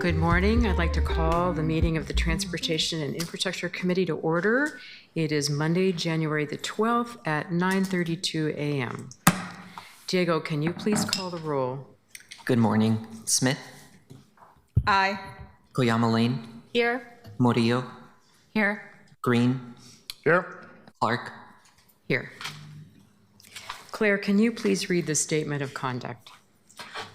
Good morning. I'd like to call the meeting of the Transportation and Infrastructure Committee to order. It is Monday, January the 12th at 9:32 a.m. Diego, can you please call the roll? Good morning. Smith? Aye. Koyama Lane? Here. Murillo? Here. Green? Here. Clark? Here. Claire, can you please read the statement of conduct?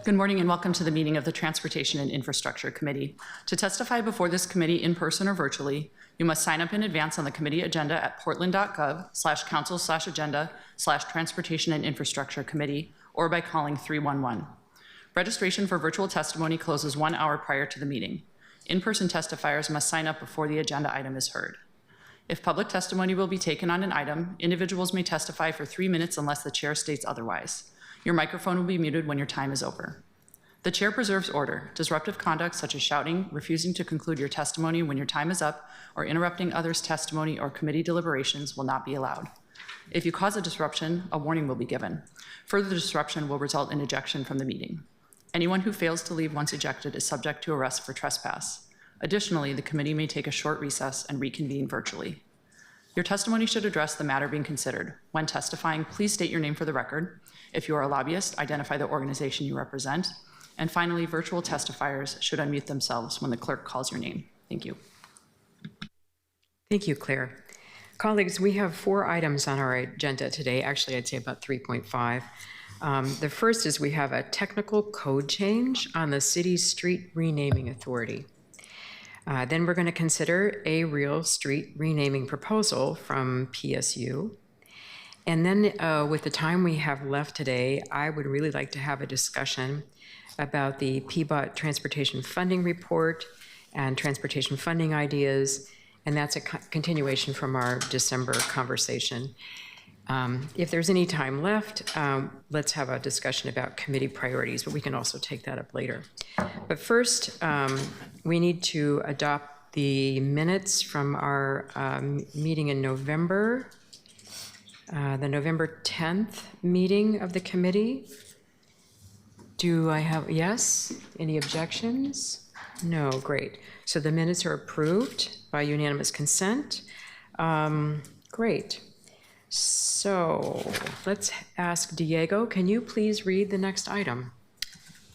Good morning and welcome to the meeting of the Transportation and Infrastructure Committee. To testify before this committee in person or virtually, you must sign up in advance on the committee agenda at portland.gov/council/agenda/transportation and infrastructure committee or by calling 311. Registration for virtual testimony closes 1 hour prior to the meeting. In-person testifiers must sign up before the agenda item is heard. If public testimony will be taken on an item, individuals may testify for 3 minutes unless the chair states otherwise. Your microphone will be muted when your time is over. The chair preserves order. Disruptive conduct such as shouting, refusing to conclude your testimony when your time is up, or interrupting others' testimony or committee deliberations will not be allowed. If you cause a disruption, a warning will be given. Further disruption will result in ejection from the meeting. Anyone who fails to leave once ejected is subject to arrest for trespass. Additionally, the committee may take a short recess and reconvene virtually. Your testimony should address the matter being considered. When testifying, please state your name for the record. If you are a lobbyist, identify the organization you represent. And finally, virtual testifiers should unmute themselves when the clerk calls your name. Thank you. Thank you, Claire. Colleagues, we have 4 items on our agenda today. Actually, I'd say about 3.5. The first is we have a technical code change on the city's street renaming authority. Then we're going to consider a real street renaming proposal from PSU. And then with the time we have left today, I would really like to have a discussion about the PBOT Transportation Funding Report and transportation funding ideas, and that's a continuation from our December conversation. If there's any time left, let's have a discussion about committee priorities, but we can also take that up later. But first, we need to adopt the minutes from our meeting in November, the November 10th meeting of the committee. Do I have, yes? Any objections? No, great. So the minutes are approved by unanimous consent. Great. So let's ask Diego, can you please read the next item?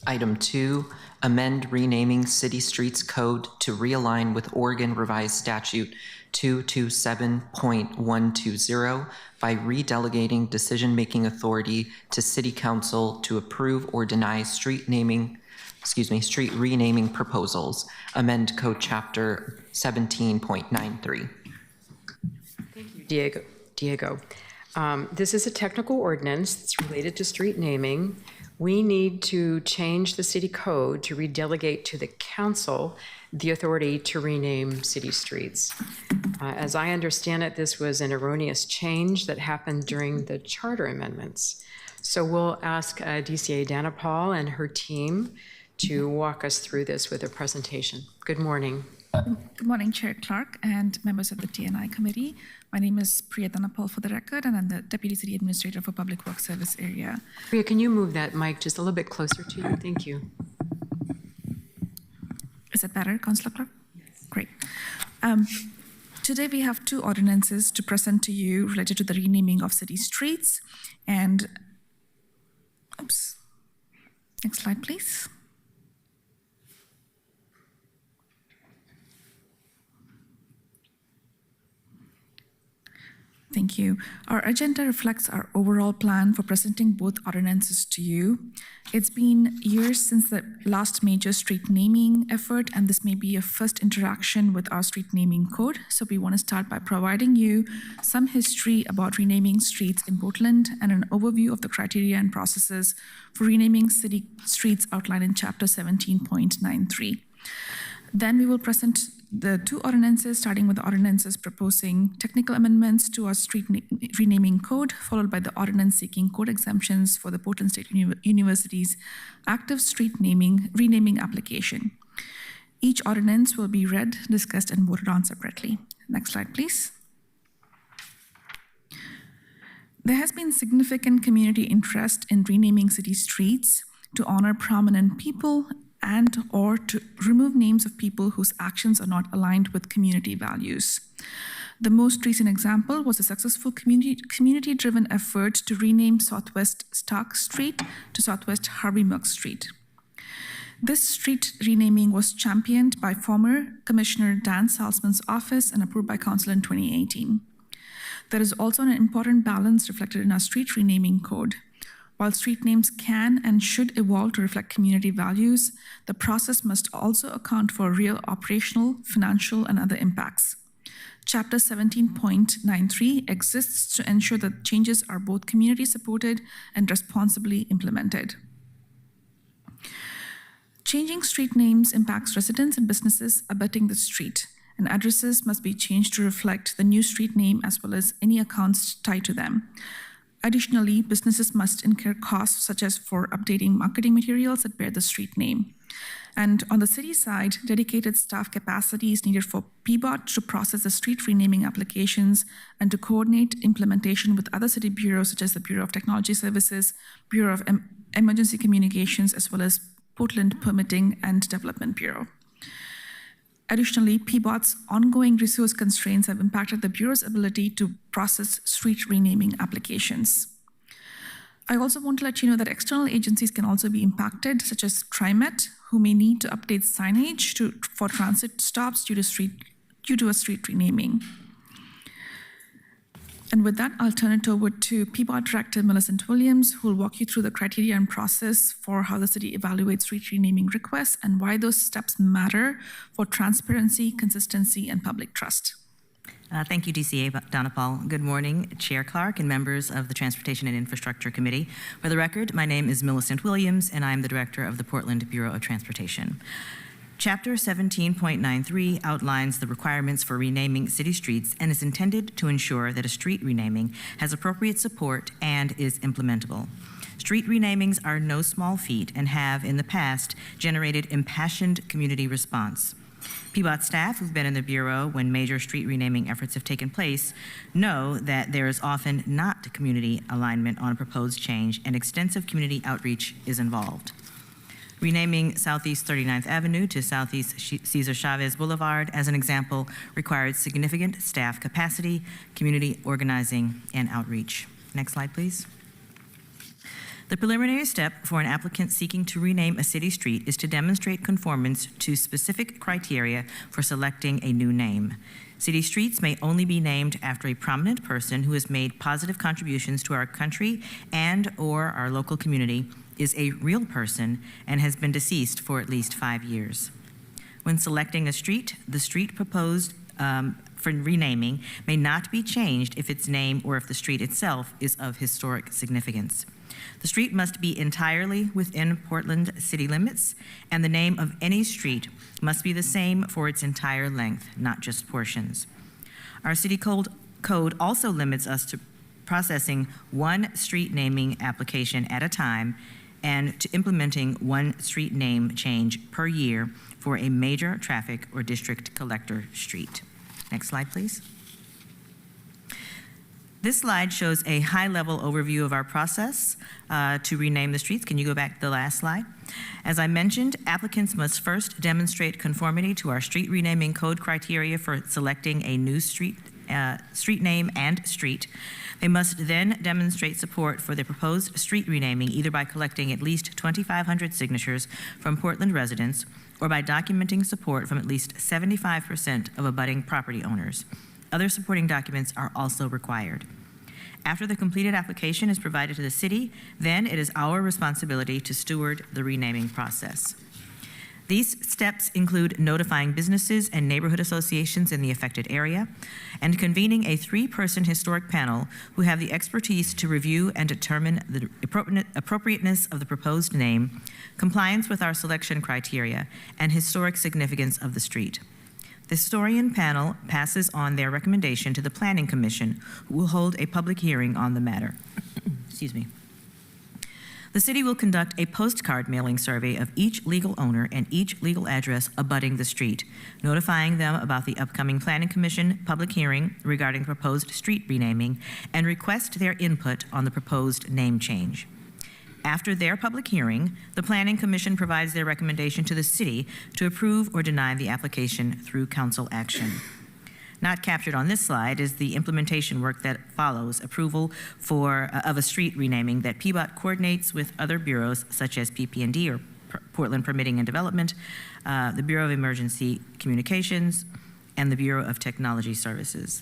Item 2, amend renaming city streets code to realign with Oregon Revised Statute 227.120 by redelegating decision-making authority to City Council to approve or deny street renaming proposals. Amend Code Chapter 17.93. Thank you, Diego. This is a technical ordinance that's related to street naming. We need to change the city code to redelegate to the council the authority to rename city streets. As I understand it, this was an erroneous change that happened during the charter amendments. So we'll ask DCA Danapal and her team to walk us through this with a presentation. Good morning. Good morning, Chair Clark and members of the TNI Committee. My name is Priya Danapal for the record, and I'm the Deputy City Administrator for Public Works Service Area. Priya, can you move that mic just a little bit closer to you? Thank you. Is that better, Councillor Clark? Yes. Great. Today we have 2 ordinances to present to you related to the renaming of city streets. And, oops, next slide, please. Thank you. Our agenda reflects our overall plan for presenting both ordinances to you. It's been years since the last major street naming effort, and this may be a first interaction with our street naming code. So we want to start by providing you some history about renaming streets in Portland and an overview of the criteria and processes for renaming city streets outlined in Chapter 17.93. Then we will present the 2 ordinances, starting with the ordinances proposing technical amendments to our street renaming code, followed by the ordinance seeking code exemptions for the Portland State University's active street renaming application. Each ordinance will be read, discussed, and voted on separately. Next slide, please. There has been significant community interest in renaming city streets to honor prominent people and/or to remove names of people whose actions are not aligned with community values. The most recent example was a successful community-driven effort to rename Southwest Stark Street to Southwest Harvey Milk Street. This street renaming was championed by former Commissioner Dan Salzman's office and approved by Council in 2018. There is also an important balance reflected in our street renaming code. While street names can and should evolve to reflect community values, the process must also account for real operational, financial, and other impacts. Chapter 17.93 exists to ensure that changes are both community supported and responsibly implemented. Changing street names impacts residents and businesses abutting the street, and addresses must be changed to reflect the new street name as well as any accounts tied to them. Additionally, businesses must incur costs such as for updating marketing materials that bear the street name. And on the city side, dedicated staff capacity is needed for PBOT to process the street renaming applications and to coordinate implementation with other city bureaus such as the Bureau of Technology Services, Bureau of Emergency Communications, as well as Portland Permitting and Development Bureau. Additionally, PBOT's ongoing resource constraints have impacted the Bureau's ability to process street renaming applications. I also want to let you know that external agencies can also be impacted, such as TriMet, who may need to update signage for transit stops due to a street renaming. And with that, I'll turn it over to PBOT Director Millicent Williams, who will walk you through the criteria and process for how the city evaluates street renaming requests and why those steps matter for transparency, consistency, and public trust. Thank you, DCA Donapal. Good morning, Chair Clark and members of the Transportation and Infrastructure Committee. For the record, my name is Millicent Williams, and I'm the Director of the Portland Bureau of Transportation. Chapter 17.93 outlines the requirements for renaming city streets and is intended to ensure that a street renaming has appropriate support and is implementable. Street renamings are no small feat and have, in the past, generated impassioned community response. PBOT staff who've been in the Bureau when major street renaming efforts have taken place know that there is often not community alignment on a proposed change and extensive community outreach is involved. Renaming Southeast 39th Avenue to Southeast Cesar Chavez Boulevard, as an example, required significant staff capacity, community organizing, and outreach. Next slide, please. The preliminary step for an applicant seeking to rename a city street is to demonstrate conformance to specific criteria for selecting a new name. City streets may only be named after a prominent person who has made positive contributions to our country and/or our local community, is a real person, and has been deceased for at least 5 years. When selecting a street, the street proposed for renaming may not be changed if its name or if the street itself is of historic significance. The street must be entirely within Portland city limits, and the name of any street must be the same for its entire length, not just portions. Our city code also limits us to processing one street naming application at a time and to implementing one street name change per year for a major traffic or district collector street. Next slide, please. This slide shows a high-level overview of our process to rename the streets. Can you go back to the last slide? As I mentioned, applicants must first demonstrate conformity to our street renaming code criteria for selecting a new street name and street. They must then demonstrate support for the proposed street renaming either by collecting at least 2,500 signatures from Portland residents or by documenting support from at least 75% of abutting property owners. Other supporting documents are also required. After the completed application is provided to the city, then it is our responsibility to steward the renaming process. These steps include notifying businesses and neighborhood associations in the affected area and convening a 3-person historic panel who have the expertise to review and determine the appropriateness of the proposed name, compliance with our selection criteria, and historic significance of the street. The historian panel passes on their recommendation to the Planning Commission, who will hold a public hearing on the matter. Excuse me. The city will conduct a postcard mailing survey of each legal owner and each legal address abutting the street, notifying them about the upcoming Planning Commission public hearing regarding proposed street renaming and request their input on the proposed name change. After their public hearing, the Planning Commission provides their recommendation to the city to approve or deny the application through council action. Not captured on this slide is the implementation work that follows approval of a street renaming that PBOT coordinates with other bureaus such as PP&D or Portland Permitting and Development, the Bureau of Emergency Communications, and the Bureau of Technology Services.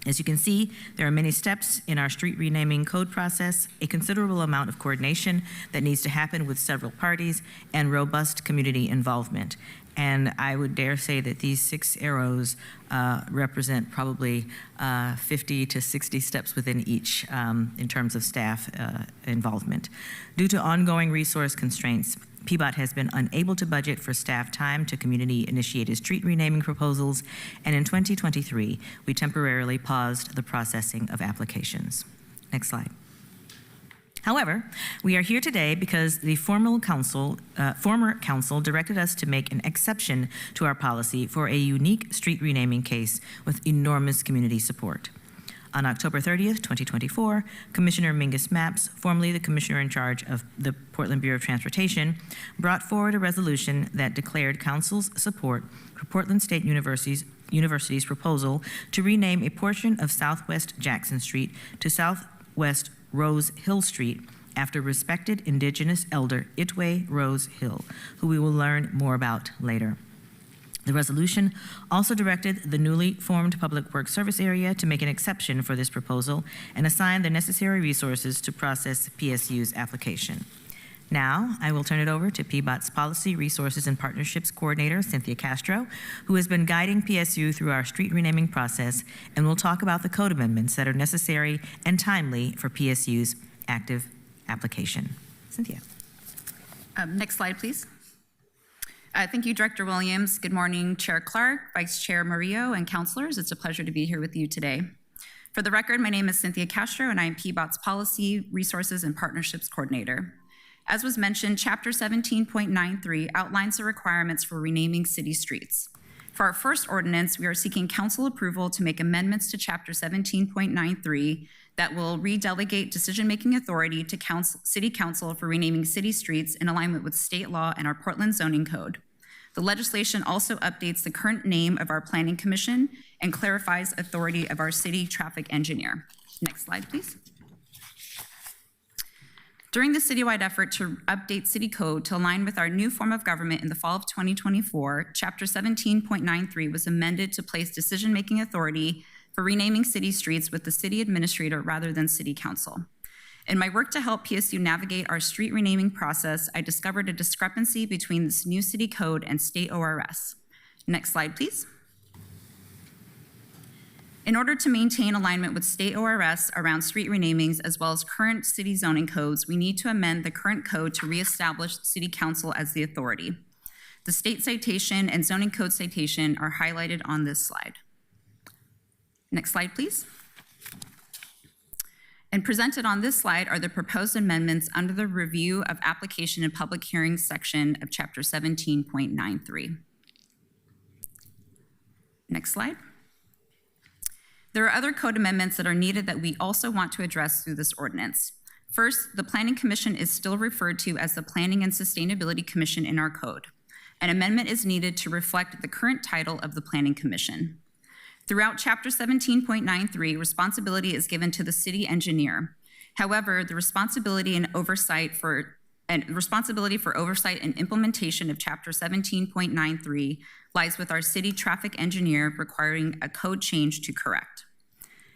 As you can see, there are many steps in our street renaming code process, a considerable amount of coordination that needs to happen with several parties, and robust community involvement. And I would dare say that these 6 arrows represent probably 50 to 60 steps within each in terms of staff involvement. Due to ongoing resource constraints, PBOT has been unable to budget for staff time to community-initiated street renaming proposals, and in 2023, we temporarily paused the processing of applications. Next slide. However, we are here today because the former council directed us to make an exception to our policy for a unique street renaming case with enormous community support. On October 30th, 2024, Commissioner Mingus Mapps, formerly the commissioner in charge of the Portland Bureau of Transportation, brought forward a resolution that declared council's support for Portland State University's proposal to rename a portion of Southwest Jackson Street to Southwest Rose Hill Street after respected Indigenous elder Itway Rose Hill, who we will learn more about later. The resolution also directed the newly formed Public Works Service Area to make an exception for this proposal and assign the necessary resources to process PSU's application. Now, I will turn it over to PBOT's Policy, Resources, and Partnerships Coordinator, Cynthia Castro, who has been guiding PSU through our street renaming process and will talk about the code amendments that are necessary and timely for PSU's active application. Cynthia. Next slide, please. Thank you, Director Williams. Good morning, Chair Clark, Vice Chair Murillo, and councilors. It's a pleasure to be here with you today. For the record, my name is Cynthia Castro, and I am PBOT's Policy, Resources, and Partnerships Coordinator. As was mentioned, Chapter 17.93 outlines the requirements for renaming city streets. For our first ordinance, we are seeking council approval to make amendments to Chapter 17.93 that will redelegate decision-making authority to City Council for renaming city streets in alignment with state law and our Portland zoning code. The legislation also updates the current name of our Planning Commission and clarifies authority of our city traffic engineer. Next slide, please. During the citywide effort to update city code to align with our new form of government in the fall of 2024, Chapter 17.93 was amended to place decision-making authority for renaming city streets with the city administrator rather than city council. In my work to help PSU navigate our street renaming process, I discovered a discrepancy between this new city code and state ORS. Next slide, please. In order to maintain alignment with state ORS around street renamings as well as current city zoning codes, we need to amend the current code to reestablish city council as the authority. The state citation and zoning code citation are highlighted on this slide. Next slide, please. And presented on this slide are the proposed amendments under the review of application and public hearings section of Chapter 17.93. Next slide. There are other code amendments that are needed that we also want to address through this ordinance. First, the Planning Commission is still referred to as the Planning and Sustainability Commission in our code. An amendment is needed to reflect the current title of the Planning Commission. Throughout Chapter 17.93, responsibility is given to the city engineer. However, the responsibility for oversight and implementation of Chapter 17.93 lies with our city traffic engineer, requiring a code change to correct.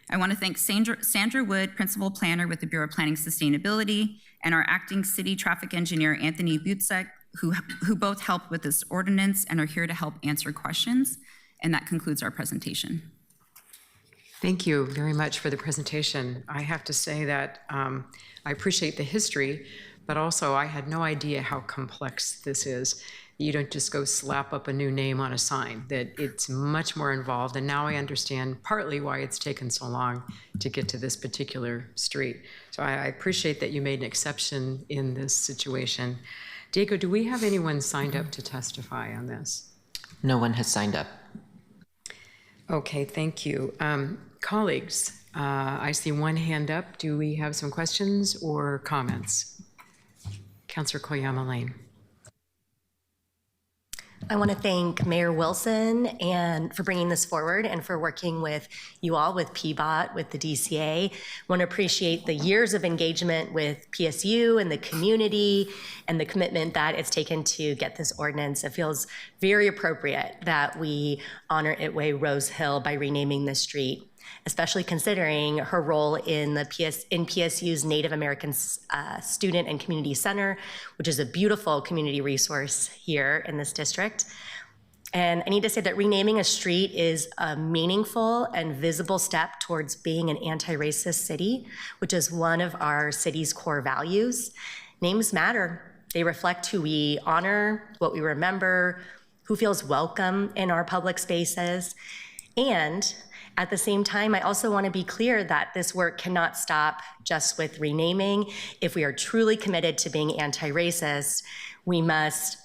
I want to thank Sandra Wood, Principal Planner with the Bureau of Planning Sustainability, and our acting city traffic engineer, Anthony Butzek, who both helped with this ordinance and are here to help answer questions. And that concludes our presentation. Thank you very much for the presentation. I have to say that I appreciate the history, but also I had no idea how complex this is. You don't just go slap up a new name on a sign, that it's much more involved. And now I understand partly why it's taken so long to get to this particular street. So I appreciate that you made an exception in this situation. Diego, do we have anyone signed up to testify on this? No one has signed up. Okay, thank you. Colleagues, I see one hand up. Do we have some questions or comments? Councillor Koyama Lane. I want to thank Mayor Wilson and for bringing this forward and for working with you all, with PBOT, with the DCA. Want to appreciate the years of engagement with PSU and the community and the commitment that it's taken to get this ordinance. It feels very appropriate that we honor Itway Rose Hill by renaming this street, especially considering her role in PSU's Native American Student and Community Center, which is a beautiful community resource here in this district. And I need to say that renaming a street is a meaningful and visible step towards being an anti-racist city, which is one of our city's core values. Names matter. They reflect who we honor, what we remember, who feels welcome in our public spaces. And at the same time, I also want to be clear that this work cannot stop just with renaming. If we are truly committed to being anti-racist, we must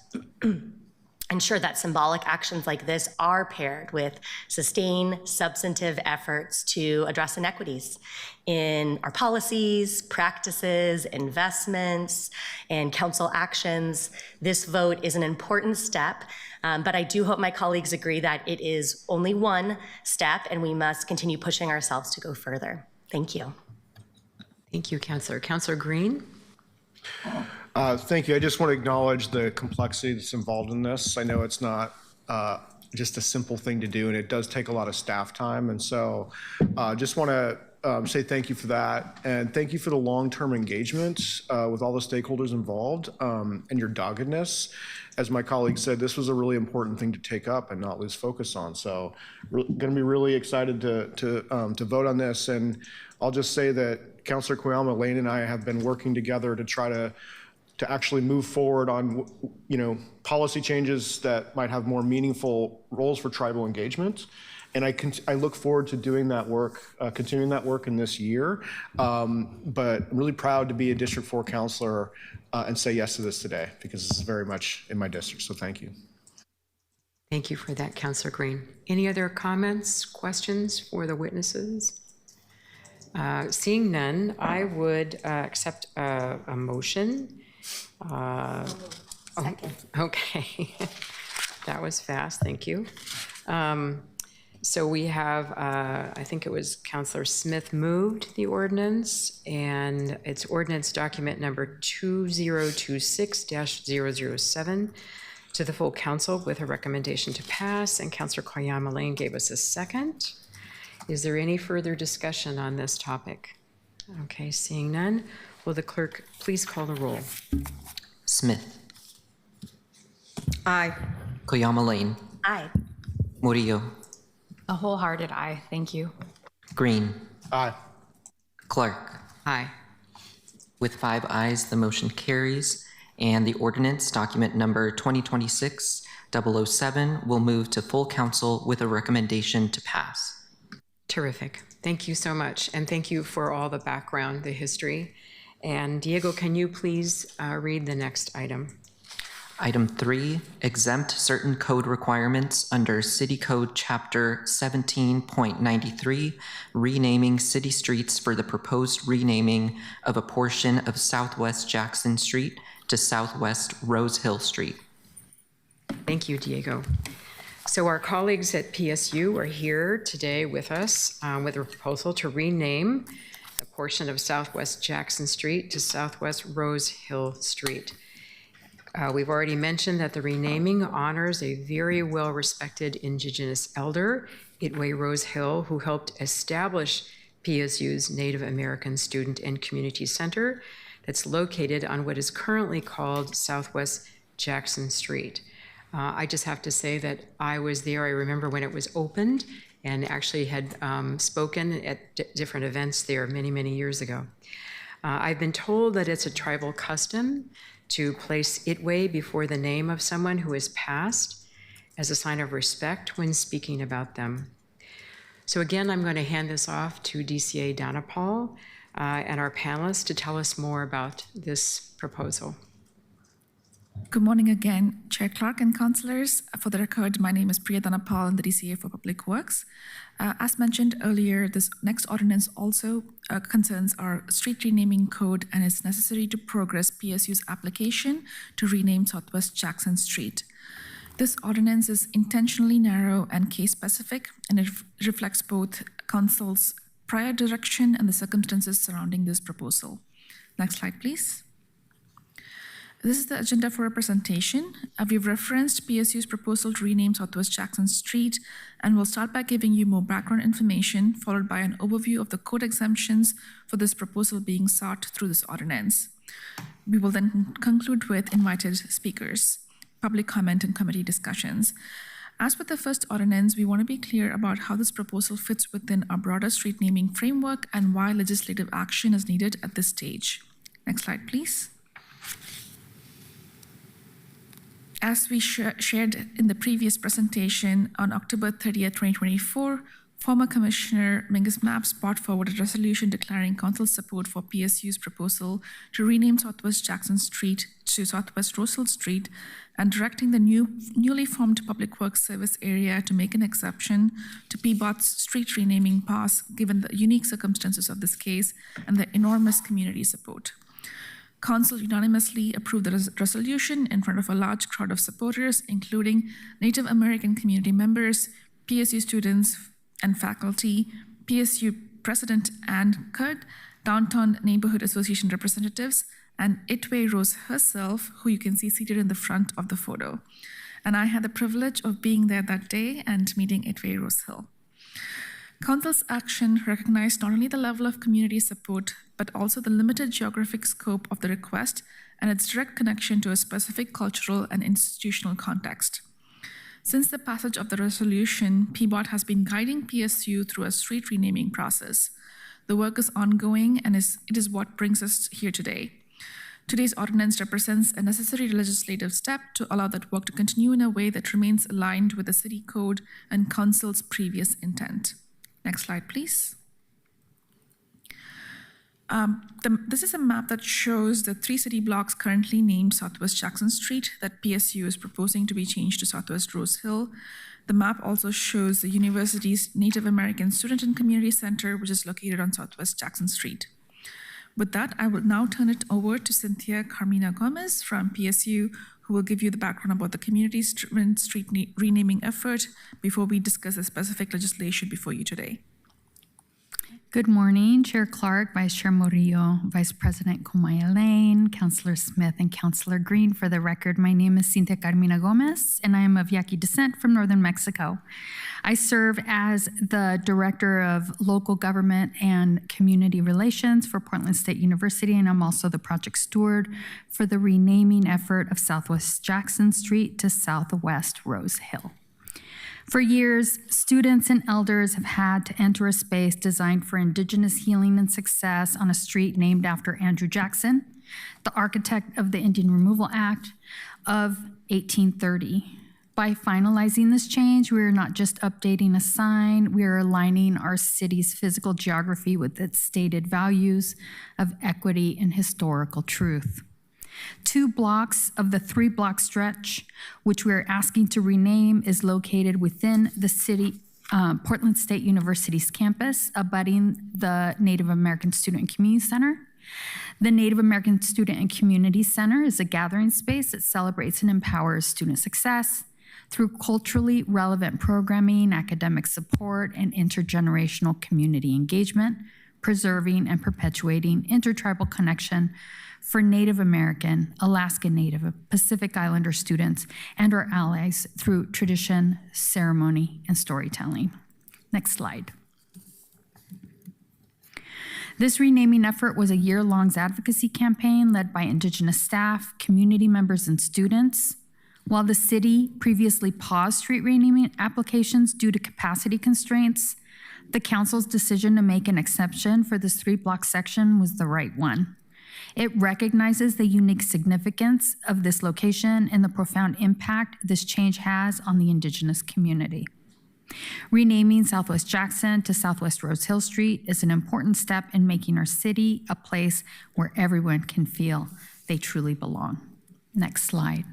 ensure that symbolic actions like this are paired with sustained, substantive efforts to address inequities in our policies, practices, investments, and council actions. This vote is an important step, but I do hope my colleagues agree that it is only one step and we must continue pushing ourselves to go further. Thank you. Thank you, Councillor. Councillor Green? Thank you. I just want to acknowledge the complexity that's involved in this. I know it's not just a simple thing to do, and it does take a lot of staff time. And so just want to say thank you for that. And thank you for the long-term engagement with all the stakeholders involved and your doggedness. As my colleague said, this was a really important thing to take up and not lose focus on. So going to be really excited to vote on this. And I'll just say that Councillor Koyama Lane and I have been working together to try to actually move forward on, policy changes that might have more meaningful roles for tribal engagement. And I look forward to doing that work, continuing that work in this year. But I'm really proud to be a District 4 councillor and say yes to this today, because this is very much in my district. So thank you. Thank you for that, Councillor Green. Any other comments, questions for the witnesses? Seeing none, I would accept a motion. Okay. That was fast, thank you. So we have, I think it was Councillor Smith moved the ordinance, and it's ordinance document number 2026-007 to the full council with a recommendation to pass, and Councillor Koyama Lane gave us a second. Is there any further discussion on this topic? Okay, seeing none, will the clerk please call the roll? Smith. Aye. Koyama Lane. Aye. Murillo. A wholehearted aye, thank you. Green. Aye. Clark. Aye. With 5 ayes, the motion carries, and the ordinance, document number 2026-007, will move to full council with a recommendation to pass. Terrific. Thank you so much, and thank you for all the background, the history. And Diego, can you please read the next item? Item 3, exempt certain code requirements under City Code Chapter 17.93, renaming city streets for the proposed renaming of a portion of Southwest Jackson Street to Southwest Rose Hill Street. Thank you, Diego. So our colleagues at PSU are here today with us with a proposal to rename a portion of Southwest Jackson Street to Southwest Rose Hill Street. We've already mentioned that the renaming honors a very well-respected Indigenous elder, Itway Rose Hill, who helped establish PSU's Native American Student and Community Center that's located on what is currently called Southwest Jackson Street. I just have to say that I was there. I remember when it was opened and actually had spoken at different events there many, many years ago. I've been told that it's a tribal custom to place Itway before the name of someone who has passed as a sign of respect when speaking about them. So again, I'm going to hand this off to DCA Donna Paul and our panelists to tell us more about this proposal. Good morning again, Chair Clark and councillors. For the record, my name is Priya Dhanapal in the DCA for Public Works. As mentioned earlier, this next ordinance also concerns are street renaming code and is necessary to progress PSU's application to rename Southwest Jackson Street. This ordinance is intentionally narrow and case-specific, and it reflects both council's prior direction and the circumstances surrounding this proposal. Next slide, please. This is the agenda for a presentation. We've referenced PSU's proposal to rename Southwest Jackson Street, and we'll start by giving you more background information, followed by an overview of the code exemptions for this proposal being sought through this ordinance. We will then conclude with invited speakers, public comment, and committee discussions. As with the first ordinance, we want to be clear about how this proposal fits within our broader street naming framework and why legislative action is needed at this stage. Next slide, please. As we shared in the previous presentation, on October 30th, 2024, former Commissioner Mingus Mapps brought forward a resolution declaring council support for PSU's proposal to rename Southwest Jackson Street to Southwest Rosehill Street and directing the newly formed Public Works Service area to make an exception to PBOT's street renaming pass, given the unique circumstances of this case and the enormous community support. Council unanimously approved the resolution in front of a large crowd of supporters, including Native American community members, PSU students and faculty, PSU President Ann Kurd, Downtown Neighborhood Association representatives, and Itway Rose herself, who you can see seated in the front of the photo. And I had the privilege of being there that day and meeting Itway Rose Hill. Council's action recognized not only the level of community support, but also the limited geographic scope of the request and its direct connection to a specific cultural and institutional context. Since the passage of the resolution, PBOT has been guiding PSU through a street renaming process. The work is ongoing, and it is what brings us here today. Today's ordinance represents a necessary legislative step to allow that work to continue in a way that remains aligned with the city code and council's previous intent. Next slide, please. This is a map that shows the 3 city blocks currently named Southwest Jackson Street that PSU is proposing to be changed to Southwest Rose Hill. The map also shows the university's Native American Student and Community Center, which is located on Southwest Jackson Street. With that, I will now turn it over to Cynthia Carmina Gomez from PSU, who will give you the background about the community-driven street renaming effort before we discuss the specific legislation before you today. Good morning, Chair Clark, Vice Chair Murillo, Vice President Kumaya Lane, Councilor Smith, and Councilor Green. For the record, my name is Cynthia Carmina Gomez, and I am of Yaqui descent from northern Mexico. I serve as the Director of Local Government and Community Relations for Portland State University, and I'm also the project steward for the renaming effort of Southwest Jackson Street to Southwest Rose Hill. For years, students and elders have had to enter a space designed for Indigenous healing and success on a street named after Andrew Jackson, the architect of the Indian Removal Act of 1830. By finalizing this change, we are not just updating a sign, we are aligning our city's physical geography with its stated values of equity and historical truth. 2 blocks of the 3-block stretch, which we are asking to rename, is located within the city, Portland State University's campus, abutting the Native American Student and Community Center. The Native American Student and Community Center is a gathering space that celebrates and empowers student success through culturally relevant programming, academic support, and intergenerational community engagement, preserving and perpetuating intertribal connection for Native American, Alaska Native, Pacific Islander students and our allies through tradition, ceremony, and storytelling. Next slide. This renaming effort was a year-long advocacy campaign led by Indigenous staff, community members, and students. While the city previously paused street renaming applications due to capacity constraints, the council's decision to make an exception for this 3-block section was the right one. It recognizes the unique significance of this location and the profound impact this change has on the Indigenous community. Renaming Southwest Jackson to Southwest Rose Hill Street is an important step in making our city a place where everyone can feel they truly belong. Next slide.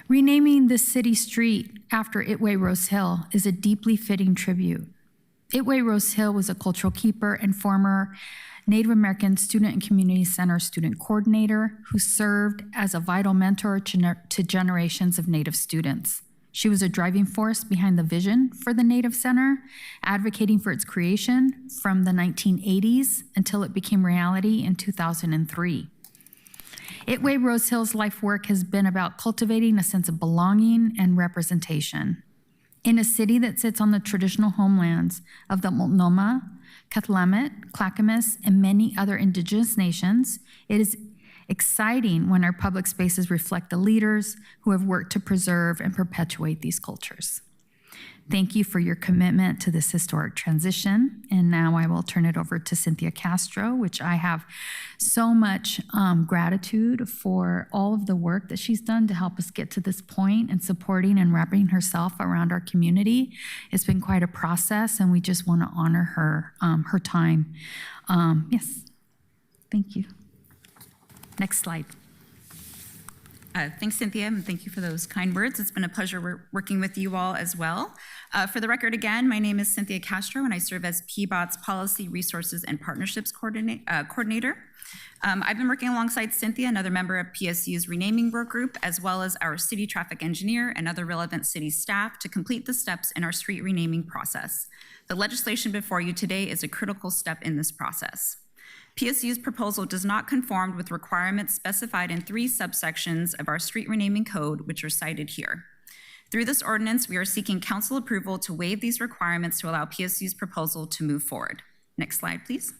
Renaming the city street after Itway Rose Hill is a deeply fitting tribute. Itway Rose Hill was a cultural keeper and former Native American Student and Community Center student coordinator who served as a vital mentor to generations of Native students. She was a driving force behind the vision for the Native Center, advocating for its creation from the 1980s until it became reality in 2003. Itway Rose Hill's life work has been about cultivating a sense of belonging and representation. In a city that sits on the traditional homelands of the Multnomah, Kathlamet, Clackamas, and many other indigenous nations, it is exciting when our public spaces reflect the leaders who have worked to preserve and perpetuate these cultures. Thank you for your commitment to this historic transition. And now I will turn it over to Cynthia Castro, which I have so much gratitude for all of the work that she's done to help us get to this point and supporting and wrapping herself around our community. It's been quite a process, and we just want to honor her, her time. Yes, thank you. Next slide. Thanks, Cynthia, and thank you for those kind words. It's been a pleasure working with you all as well. For the record, again, my name is Cynthia Castro, and I serve as PBOT's Policy, Resources, and Partnerships Coordinator. I've been working alongside Cynthia, another member of PSU's renaming work group, as well as our city traffic engineer and other relevant city staff to complete the steps in our street renaming process. The legislation before you today is a critical step in this process. PSU's proposal does not conform with requirements specified in 3 subsections of our street renaming code, which are cited here. Through this ordinance, we are seeking council approval to waive these requirements to allow PSU's proposal to move forward. Next slide, please.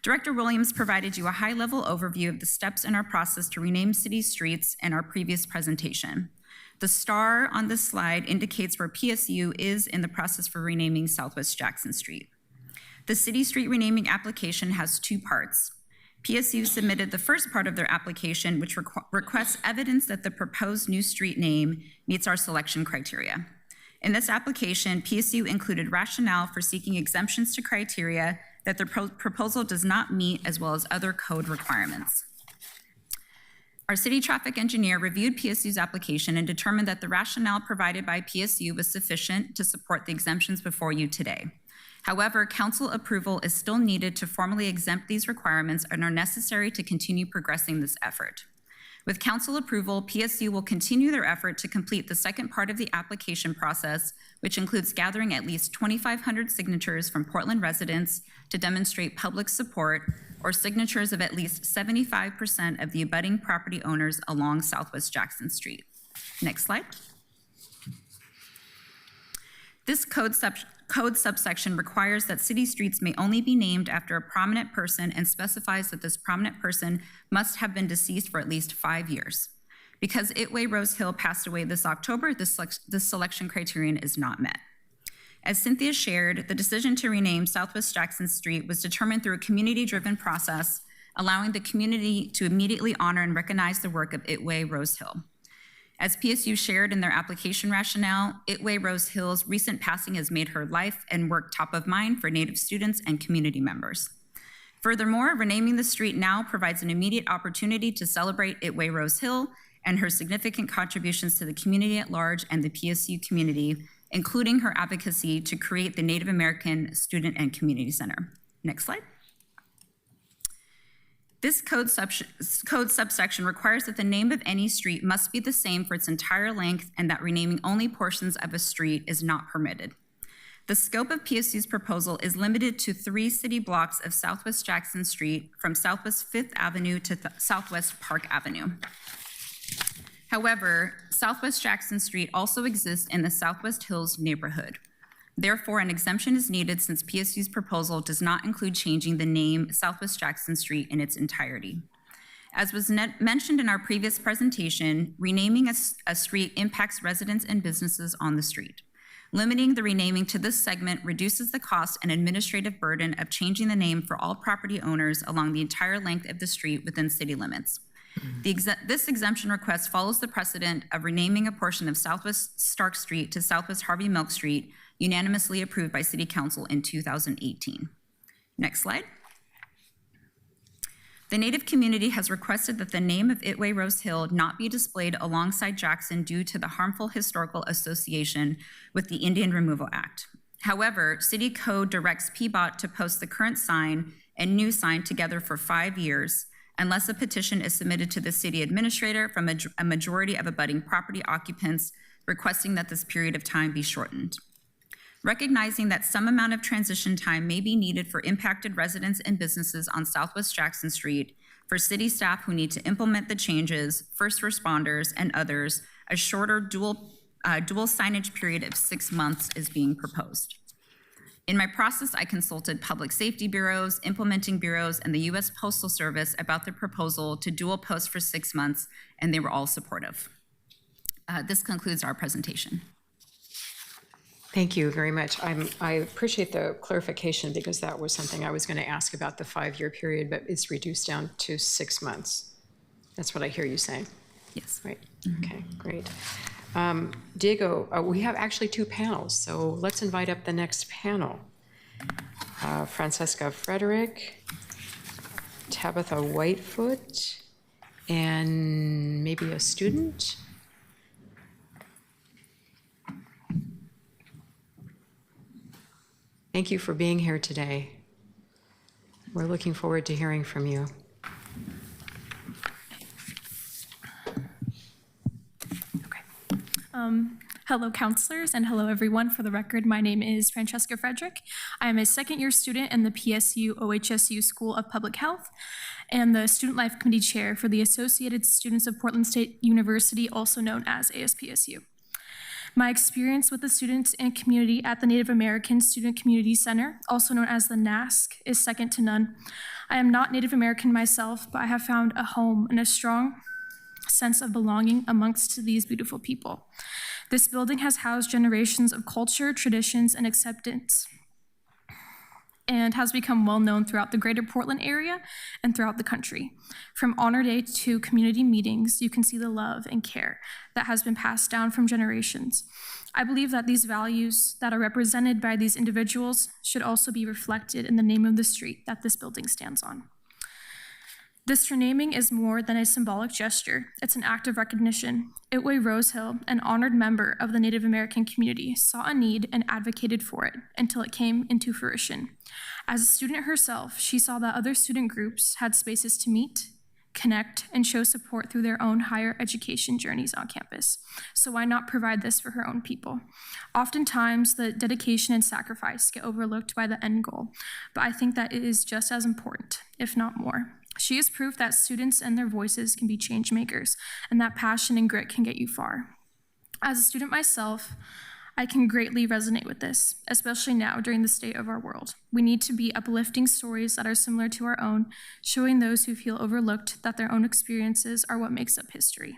Director Williams provided you a high-level overview of the steps in our process to rename city streets in our previous presentation. The star on this slide indicates where PSU is in the process for renaming Southwest Jackson Street. The city street renaming application has 2 parts. PSU submitted the first part of their application, which requests evidence that the proposed new street name meets our selection criteria. In this application, PSU included rationale for seeking exemptions to criteria that the proposal does not meet, as well as other code requirements. Our city traffic engineer reviewed PSU's application and determined that the rationale provided by PSU was sufficient to support the exemptions before you today. However, council approval is still needed to formally exempt these requirements and are necessary to continue progressing this effort. With council approval, PSU will continue their effort to complete the second part of the application process, which includes gathering at least 2,500 signatures from Portland residents to demonstrate public support, or signatures of at least 75% of the abutting property owners along Southwest Jackson Street. Next slide. This code subsection requires that city streets may only be named after a prominent person and specifies that this prominent person must have been deceased for at least 5 years. Because Itway Rose Hill passed away this October, this selection criterion is not met. As Cynthia shared, the decision to rename Southwest Jackson Street was determined through a community-driven process, allowing the community to immediately honor and recognize the work of Itway Rose Hill. As PSU shared in their application rationale, Itway Rose Hill's recent passing has made her life and work top of mind for Native students and community members. Furthermore, renaming the street now provides an immediate opportunity to celebrate Itway Rose Hill and her significant contributions to the community at large and the PSU community, including her advocacy to create the Native American Student and Community Center. Next slide. This code subsection requires that the name of any street must be the same for its entire length and that renaming only portions of a street is not permitted. The scope of PSU's proposal is limited to 3 city blocks of Southwest Jackson Street from Southwest 5th Avenue to Southwest Park Avenue. However, Southwest Jackson Street also exists in the Southwest Hills neighborhood. Therefore, an exemption is needed since PSU's proposal does not include changing the name Southwest Jackson Street in its entirety. As was mentioned in our previous presentation, renaming a street impacts residents and businesses on the street. Limiting the renaming to this segment reduces the cost and administrative burden of changing the name for all property owners along the entire length of the street within city limits. This exemption request follows the precedent of renaming a portion of Southwest Stark Street to Southwest Harvey Milk Street, unanimously approved by City Council in 2018. Next slide. The Native community has requested that the name of Itway Rose Hill not be displayed alongside Jackson due to the harmful historical association with the Indian Removal Act. However, City Code directs PBOT to post the current sign and new sign together for 5 years unless a petition is submitted to the city administrator from a majority of abutting property occupants requesting that this period of time be shortened. Recognizing that some amount of transition time may be needed for impacted residents and businesses on Southwest Jackson Street, for city staff who need to implement the changes, first responders, and others, a shorter dual signage period of 6 months is being proposed. In my process, I consulted public safety bureaus, implementing bureaus, and the U.S. Postal Service about the proposal to dual post for 6 months, and they were all supportive. This concludes our presentation. Thank you very much. I appreciate the clarification because that was something I was going to ask about the 5-year period, but it's reduced down to 6 months. That's what I hear you saying. Yes. Right. Okay, great. Diego, we have actually 2 panels, so let's invite up the next panel. Francesca Frederick, Tabitha Whitefoot, and maybe a student. Thank you for being here today. We're looking forward to hearing from you. Hello, counselors, and hello, everyone. For the record, my name is Francesca Frederick. I am a second-year student in the PSU OHSU School of Public Health and the Student Life Committee Chair for the Associated Students of Portland State University, also known as ASPSU. My experience with the students and community at the Native American Student Community Center, also known as the NASC, is second to none. I am not Native American myself, but I have found a home and a strong sense of belonging amongst these beautiful people. This building has housed generations of culture, traditions, and acceptance, and has become well known throughout the greater Portland area and throughout the country. From Honor Day to community meetings, you can see the love and care that has been passed down from generations. I believe that these values that are represented by these individuals should also be reflected in the name of the street that this building stands on. This renaming is more than a symbolic gesture. It's an act of recognition. Itway Rosehill, an honored member of the Native American community, saw a need and advocated for it until it came into fruition. As a student herself, she saw that other student groups had spaces to meet, connect, and show support through their own higher education journeys on campus. So why not provide this for her own people? Oftentimes, the dedication and sacrifice get overlooked by the end goal, but I think that it is just as important, if not more. She has proved that students and their voices can be change makers, and that passion and grit can get you far. As a student myself, I can greatly resonate with this, especially now during the state of our world. We need to be uplifting stories that are similar to our own, showing those who feel overlooked that their own experiences are what makes up history.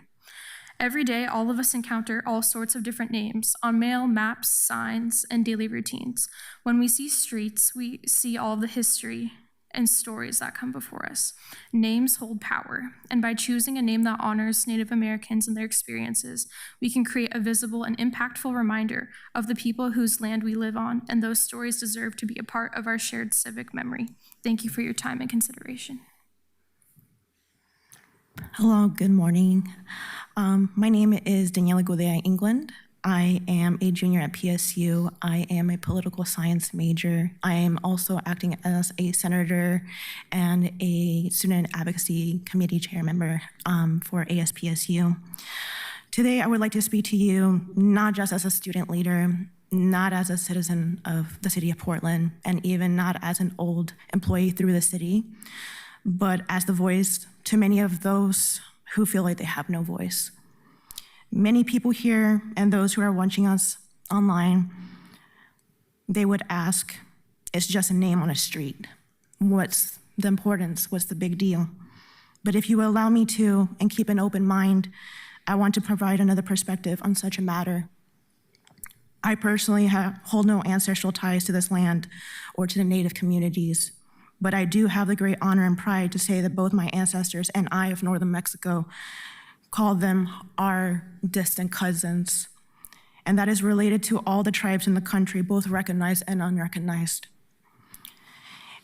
Every day, all of us encounter all sorts of different names on mail, maps, signs, and daily routines. When we see streets, we see all of the history and stories that come before us. Names hold power, and by choosing a name that honors Native Americans and their experiences, we can create a visible and impactful reminder of the people whose land we live on, and those stories deserve to be a part of our shared civic memory. Thank you for your time and consideration. Hello, good morning. My name is Daniela Goudet England. I am a junior at PSU. I am a political science major. I am also acting as a senator and a student advocacy committee chair member for ASPSU. Today, I would like to speak to you not just as a student leader, not as a citizen of the city of Portland, and even not as an old employee through the city, but as the voice to many of those who feel like they have no voice. Many people here and those who are watching us online, they would ask, it's just a name on a street. What's the importance? What's the big deal? But if you allow me to, and keep an open mind, I want to provide another perspective on such a matter. I personally hold no ancestral ties to this land or to the Native communities, but I do have the great honor and pride to say that both my ancestors and I of Northern Mexico call them our distant cousins, and that is related to all the tribes in the country, both recognized and unrecognized.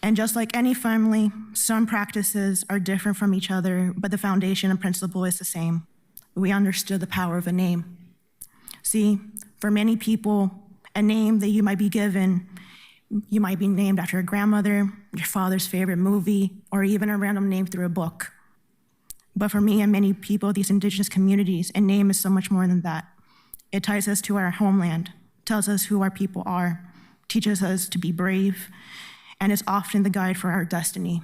And just like any family, some practices are different from each other, but the foundation and principle is the same. We understood the power of a name. See, for many people a name that you might be given. You might be named after a grandmother, your father's favorite movie, or even a random name through a book. But for me and many people, these indigenous communities, a name is so much more than that. It ties us to our homeland, tells us who our people are, teaches us to be brave, and is often the guide for our destiny.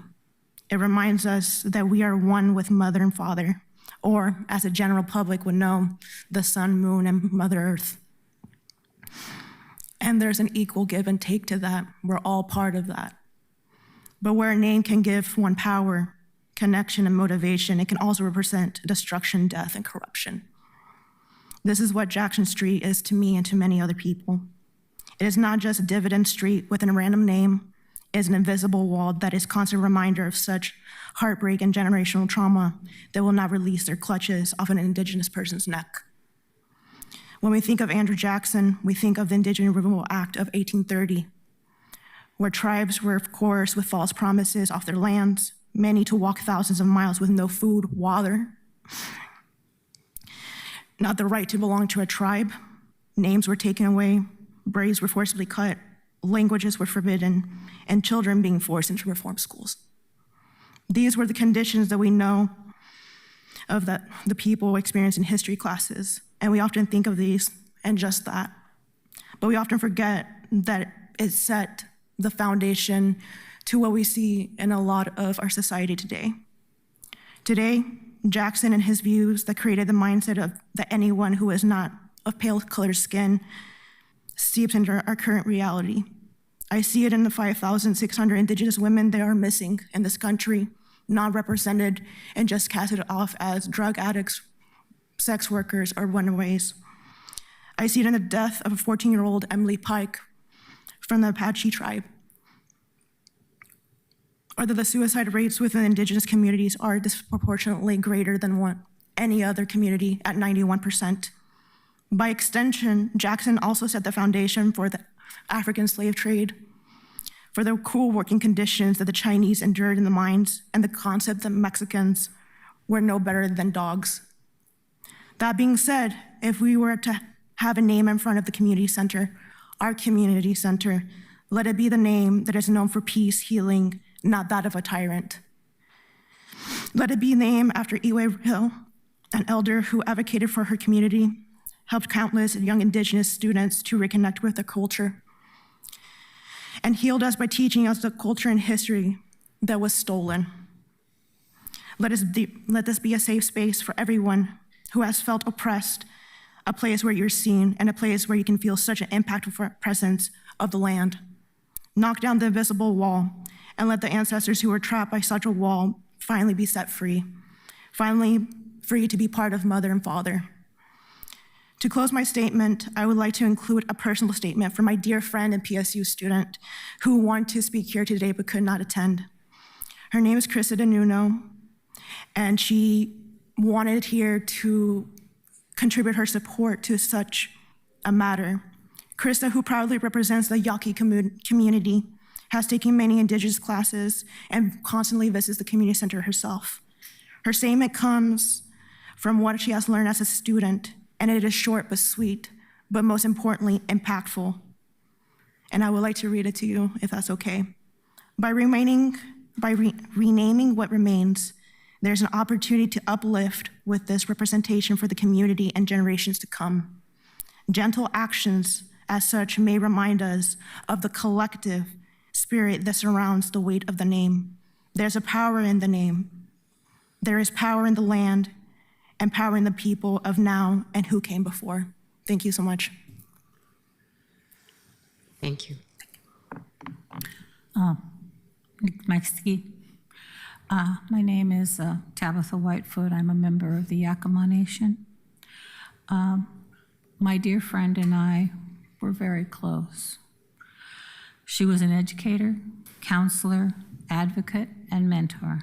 It reminds us that we are one with Mother and Father, or as the general public would know, the sun, moon, and Mother Earth. And there's an equal give and take to that. We're all part of that. But where a name can give one power, connection, and motivation, it can also represent destruction, death, and corruption. This is what Jackson Street is to me and to many other people. It is not just a dividend street with a random name. It is an invisible wall that is a constant reminder of such heartbreak and generational trauma that will not release their clutches off an Indigenous person's neck. When we think of Andrew Jackson, we think of the Indigenous Removal Act of 1830, where tribes were coerced with false promises off their lands, many to walk thousands of miles with no food, water, not the right to belong to a tribe. Names were taken away, braids were forcibly cut, languages were forbidden, and children being forced into reform schools. These were the conditions that we know of that the people experience in history classes, and we often think of these and just that. But we often forget that it set the foundation to what we see in a lot of our society today. Today, Jackson and his views that created the mindset of that anyone who is not of pale colored skin seeps into our current reality. I see it in the 5,600 Indigenous women that are missing in this country, not represented and just casted off as drug addicts, sex workers, or runaways. I see it in the death of a 14-year-old Emily Pike from the Apache tribe, or that the suicide rates within Indigenous communities are disproportionately greater than any other community at 91%. By extension, Jackson also set the foundation for the African slave trade, for the cruel working conditions that the Chinese endured in the mines, and the concept that Mexicans were no better than dogs. That being said, if we were to have a name in front of the community center, our community center, let it be the name that is known for peace, healing, not that of a tyrant. Let it be named after Iwe Hill, an elder who advocated for her community, helped countless young Indigenous students to reconnect with their culture, and healed us by teaching us the culture and history that was stolen. Let this be a safe space for everyone who has felt oppressed, a place where you're seen, and a place where you can feel such an impactful presence of the land. Knock down the invisible wall and let the ancestors who were trapped by such a wall finally be set free, finally free to be part of Mother and Father. To close my statement, I would like to include a personal statement from my dear friend and PSU student who wanted to speak here today but could not attend. Her name is Cressida Nuno, and she wanted here to contribute her support to such a matter. Krista, who proudly represents the Yaqui community, has taken many Indigenous classes and constantly visits the community center herself. Her statement comes from what she has learned as a student, and it is short but sweet, but most importantly, impactful. And I would like to read it to you, if that's okay. By renaming what remains, there's an opportunity to uplift with this representation for the community and generations to come. Gentle actions as such may remind us of the collective spirit that surrounds the weight of the name. There's a power in the name. There is power in the land and power in the people of now and who came before. Thank you so much. Thank you. My name is Tabitha Whitefoot. I'm a member of the Yakima Nation. My dear friend and I were very close. She was an educator, counselor, advocate, and mentor.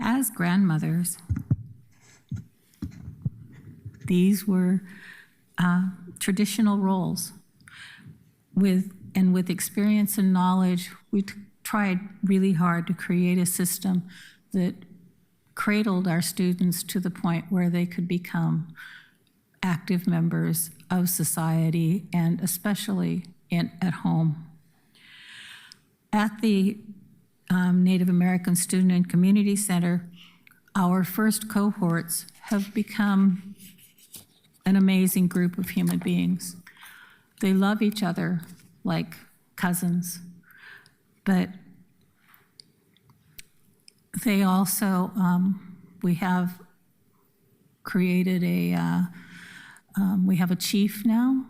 As grandmothers, these were traditional roles. With experience and knowledge, we tried really hard to create a system that cradled our students to the point where they could become active members of society, and especially at home. At the Native American Student and Community Center, our first cohorts have become an amazing group of human beings. They love each other like cousins, but they also, we have created we have a chief now.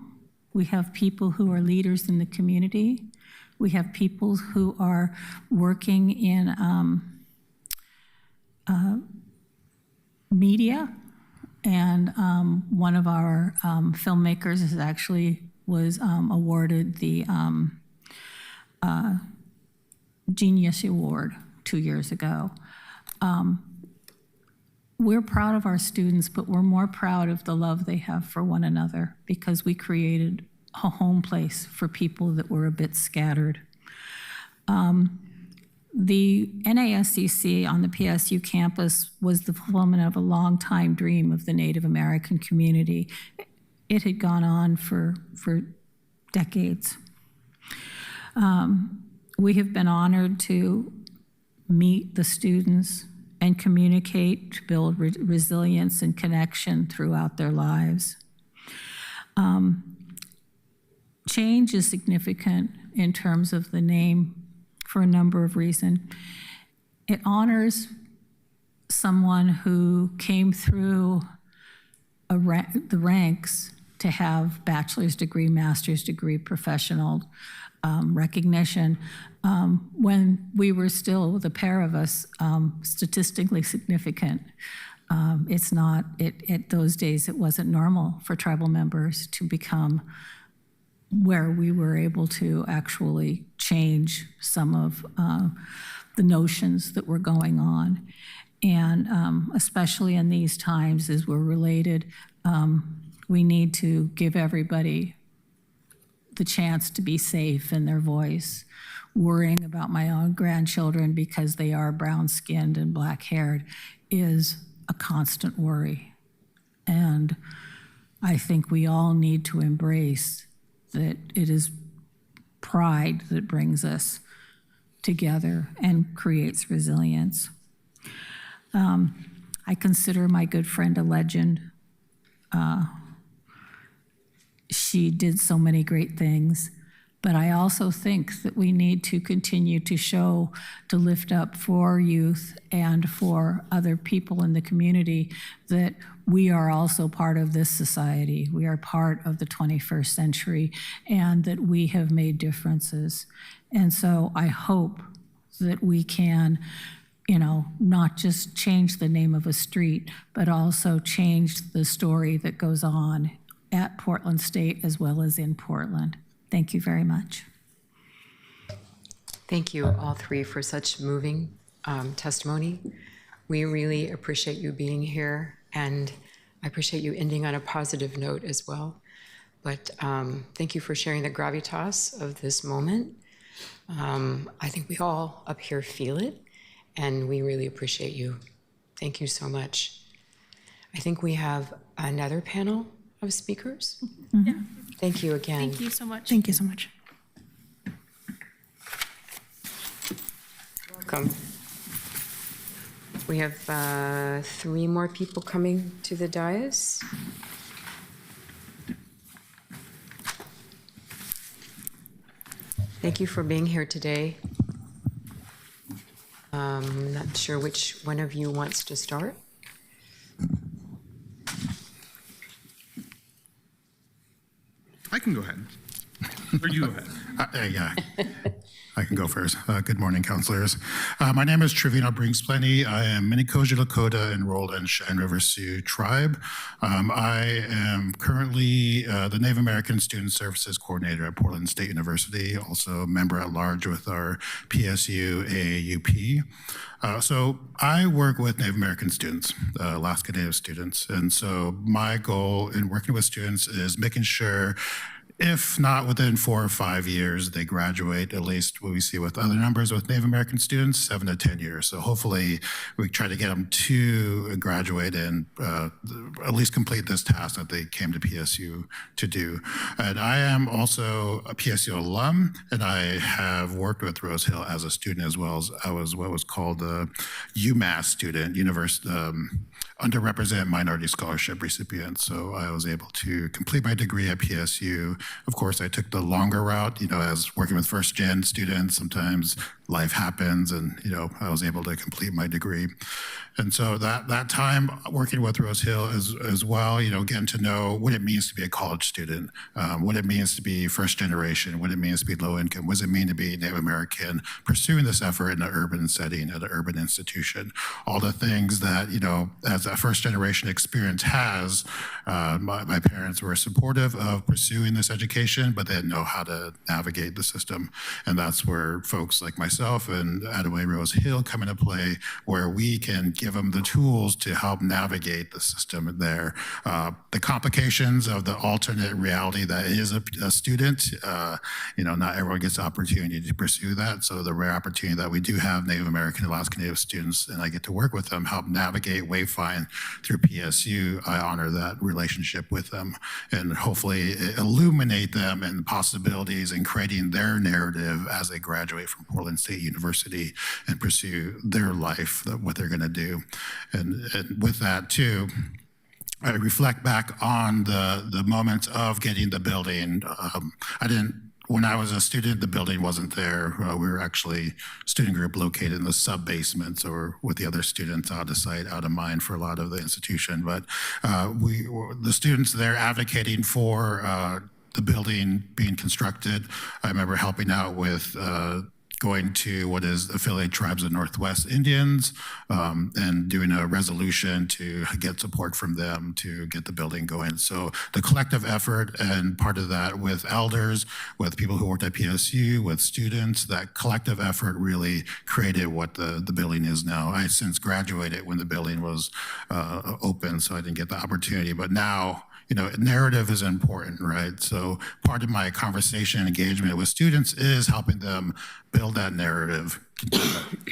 We have people who are leaders in the community. We have people who are working in media, and one of our filmmakers was awarded the Genius Award 2 years ago. We're proud of our students, but we're more proud of the love they have for one another, because we created a home place for people that were a bit scattered. The NASCC on the PSU campus was the fulfillment of a long-time dream of the Native American community. It had gone on for decades. We have been honored to meet the students and communicate to build resilience and connection throughout their lives. Change is significant in terms of the name for a number of reasons. It honors someone who came through the ranks to have bachelor's degree, master's degree, professional recognition. When we were still, the pair of us, statistically significant. It's not, at those days, it wasn't normal for tribal members to become where we were able to actually change some of the notions that were going on. And especially in these times, as we're related, we need to give everybody the chance to be safe in their voice. Worrying about my own grandchildren because they are brown-skinned and black-haired is a constant worry. And I think we all need to embrace that it is pride that brings us together and creates resilience. I consider my good friend a legend. She did so many great things, but I also think that we need to continue to lift up for youth and for other people in the community that we are also part of this society. We are part of the 21st century, and that we have made differences. And so I hope that we can, not just change the name of a street, but also change the story that goes on at Portland State as well as in Portland. Thank you very much. Thank you, all three, for such moving testimony. We really appreciate you being here, and I appreciate you ending on a positive note as well. But thank you for sharing the gravitas of this moment. I think we all up here feel it, and we really appreciate you. Thank you so much. I think we have another panel of speakers. Yeah. Thank you again. Thank you so much. Thank you so much. Welcome. We have 3 more people coming to the dais. Thank you for being here today. I'm not sure which one of you wants to start. I can go ahead. Or you go ahead. Yeah, I can go first. Good morning, counselors. My name is Trevino Brinks-Plenty. I am Minicoja Lakota enrolled in Cheyenne River Sioux tribe. I am currently the Native American Student Services Coordinator at Portland State University, also a member at large with our PSU AAUP. So I work with Native American students, Alaska Native students. And so my goal in working with students is making sure if not within 4 or 5 years, they graduate, at least what we see with other numbers with Native American students, 7 to 10 years. So hopefully we try to get them to graduate and at least complete this task that they came to PSU to do. And I am also a PSU alum, and I have worked with Rose Hill as a student as well. As I was what was called a UMass student, underrepresented minority scholarship recipient. So I was able to complete my degree at PSU. Of course, I took the longer route, as working with first gen students, sometimes life happens, and, I was able to complete my degree. And so that time working with Rose Hill as well, getting to know what it means to be a college student, what it means to be first generation, what it means to be low income, what does it mean to be Native American, pursuing this effort in an urban setting, at an urban institution, all the things that, as a first generation experience has, my parents were supportive of pursuing this education, but they didn't know how to navigate the system. And that's where folks like myself and Attaway Rose Hill come into play, where we can give them the tools to help navigate the system there. The complications of the alternate reality that is a student, not everyone gets the opportunity to pursue that. So the rare opportunity that we do have Native American, Alaska Native students, and I get to work with them, help navigate Wayfind through PSU, I honor that relationship with them and hopefully illuminate them and the possibilities in creating their narrative as they graduate from Portland State University and pursue their life, what they're going to do. And with that too, I reflect back on the moments of getting the building. When I was a student, the building wasn't there. We were actually student group located in the sub-basements or with the other students out of sight, out of mind for a lot of the institution. But the students there advocating for the building being constructed. I remember helping out with going to what is affiliated tribes of Northwest Indians and doing a resolution to get support from them to get the building going. So the collective effort and part of that with elders, with people who worked at PSU, with students, that collective effort really created what the building is now. I since graduated when the building was open, so I didn't get the opportunity, but now narrative is important, right? So part of my conversation and engagement with students is helping them build that narrative,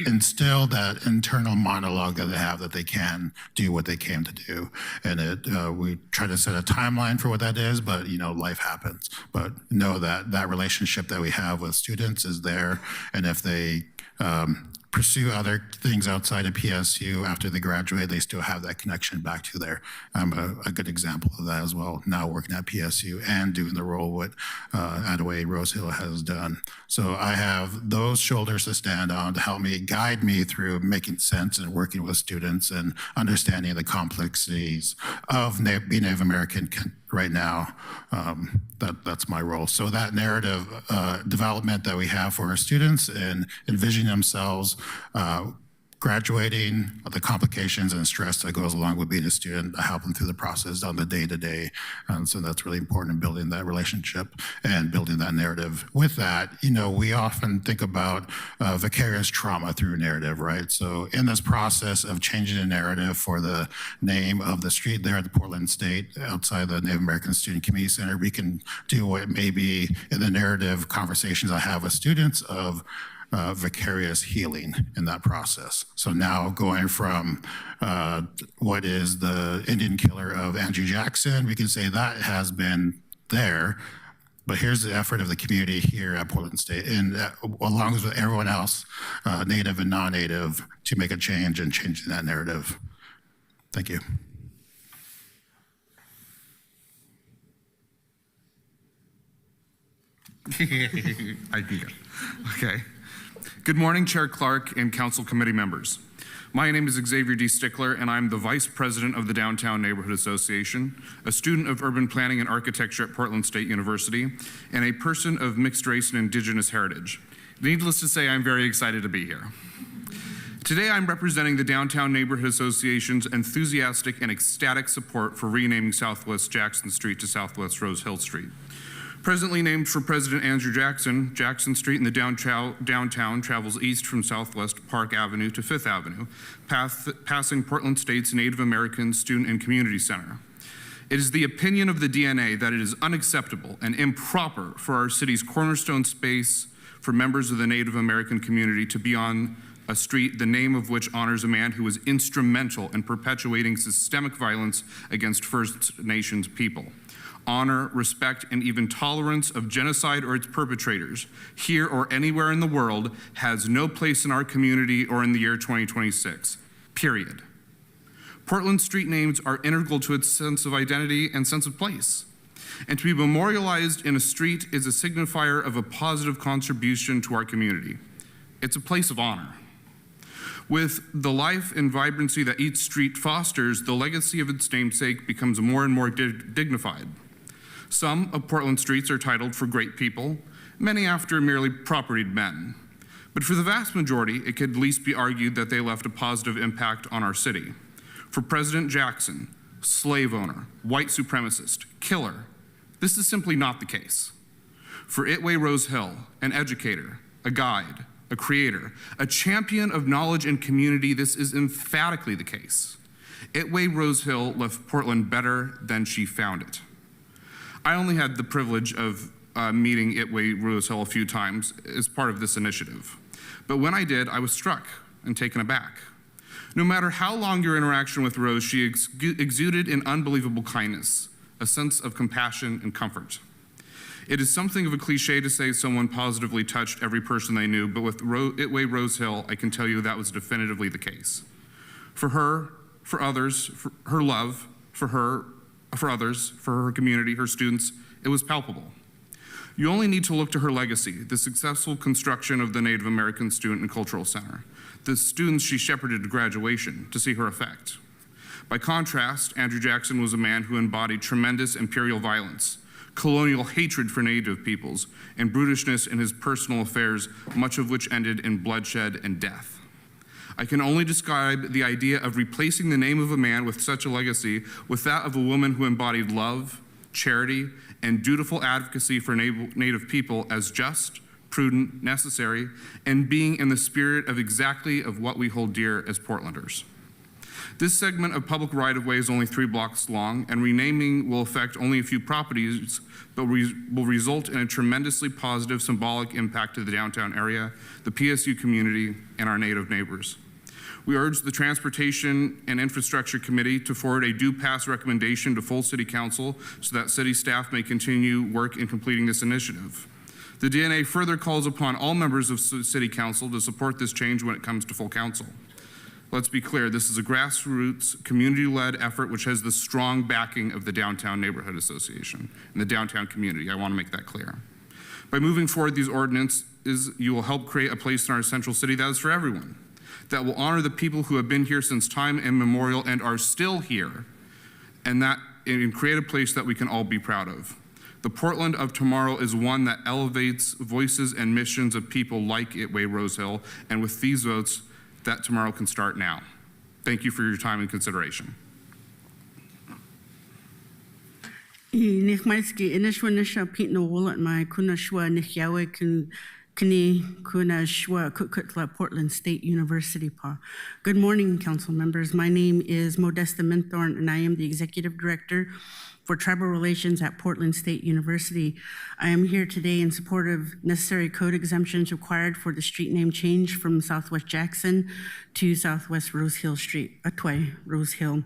instill that internal monologue that they have that they can do what they came to do. And we try to set a timeline for what that is, but life happens. But know that relationship that we have with students is there, and if they pursue other things outside of PSU after they graduate, they still have that connection back to there. I'm a good example of that as well, now working at PSU and doing the role what Attaway Rose Hill has done. So I have those shoulders to stand on to help me, guide me through making sense and working with students and understanding the complexities of being Native American right now. That's my role. So that narrative development that we have for our students and envisioning themselves graduating, the complications and stress that goes along with being a student, I help them through the process on the day-to-day. And so that's really important in building that relationship and building that narrative. With that, we often think about vicarious trauma through narrative, right? So in this process of changing the narrative for the name of the street there at the Portland State, outside the Native American Student Community Center, we can do what may be in the narrative conversations I have with students of vicarious healing in that process. So now going from what is the Indian killer of Andrew Jackson, we can say that has been there, but here's the effort of the community here at Portland State, and along with everyone else, Native and non-Native, to make a change and changing that narrative. Thank you. I can go. Okay. Good morning, Chair Clark and Council Committee members. My name is Xavier D. Stickler, and I'm the Vice President of the Downtown Neighborhood Association, a student of urban planning and architecture at Portland State University, and a person of mixed race and indigenous heritage. Needless to say, I'm very excited to be here. Today, I'm representing the Downtown Neighborhood Association's enthusiastic and ecstatic support for renaming Southwest Jackson Street to Southwest Rose Hill Street. Presently named for President Andrew Jackson, Jackson Street in the downtown travels east from Southwest Park Avenue to Fifth Avenue, passing Portland State's Native American Student and Community Center. It is the opinion of the DNA that it is unacceptable and improper for our city's cornerstone space for members of the Native American community to be on a street the name of which honors a man who was instrumental in perpetuating systemic violence against First Nations people. Honor, respect, and even tolerance of genocide or its perpetrators, here or anywhere in the world, has no place in our community or in the year 2026, period. Portland street names are integral to its sense of identity and sense of place. And to be memorialized in a street is a signifier of a positive contribution to our community. It's a place of honor. With the life and vibrancy that each street fosters, the legacy of its namesake becomes more and more dignified. Some of Portland streets are titled for great people, many after merely propertied men. But for the vast majority, it could at least be argued that they left a positive impact on our city. For President Jackson, slave owner, white supremacist, killer, this is simply not the case. For Itway Rose Hill, an educator, a guide, a creator, a champion of knowledge and community, this is emphatically the case. Itway Rose Hill left Portland better than she found it. I only had the privilege of meeting Itway Rose Hill a few times as part of this initiative. But when I did, I was struck and taken aback. No matter how long your interaction with Rose, she exuded an unbelievable kindness, a sense of compassion and comfort. It is something of a cliche to say someone positively touched every person they knew, but with Itway Rose Hill, I can tell you that was definitively the case. For her, for others, for her love, for others, for her community, her students, it was palpable. You only need to look to her legacy, the successful construction of the Native American Student and Cultural Center, the students she shepherded to graduation, to see her effect. By contrast, Andrew Jackson was a man who embodied tremendous imperial violence, colonial hatred for Native peoples, and brutishness in his personal affairs, much of which ended in bloodshed and death. I can only describe the idea of replacing the name of a man with such a legacy with that of a woman who embodied love, charity, and dutiful advocacy for Native people as just, prudent, necessary, and being in the spirit of exactly of what we hold dear as Portlanders. This segment of public right-of-way is only 3 blocks long, and renaming will affect only a few properties, but will result in a tremendously positive symbolic impact to the downtown area, the PSU community, and our Native neighbors. We urge the Transportation and Infrastructure Committee to forward a due pass recommendation to full City Council so that City staff may continue work in completing this initiative. The DNA further calls upon all members of City Council to support this change when it comes to full council. Let's be clear, this is a grassroots, community-led effort which has the strong backing of the Downtown Neighborhood Association and the downtown community. I want to make that clear. By moving forward these ordinances, you will help create a place in our central city that is for everyone, that will honor the people who have been here since time immemorial and are still here, and create a place that we can all be proud of. The Portland of tomorrow is one that elevates voices and missions of people like Itway Rose Hill, and with these votes, that tomorrow can start now. Thank you for your time and consideration. Portland State University. Good morning, council members. My name is Modesta Minthorn, and I am the executive director for Tribal Relations at Portland State University. I am here today in support of necessary code exemptions required for the street name change from Southwest Jackson to Southwest Rose Hill Street, Itway Rose Hill.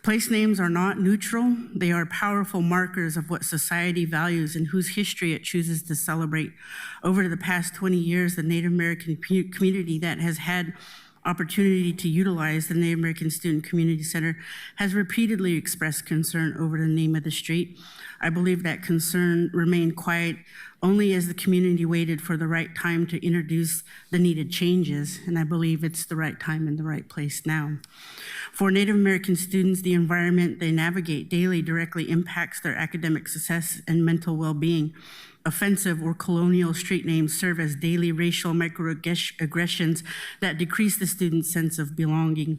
Place names are not neutral. They are powerful markers of what society values and whose history it chooses to celebrate. Over the past 20 years, the Native American community that has had opportunity to utilize the Native American Student Community Center has repeatedly expressed concern over the name of the street. I believe that concern remained quiet only as the community waited for the right time to introduce the needed changes, and I believe it's the right time and the right place now. For Native American students, the environment they navigate daily directly impacts their academic success and mental well-being. offensive or colonial street names serve as daily racial microaggressions that decrease the student's sense of belonging.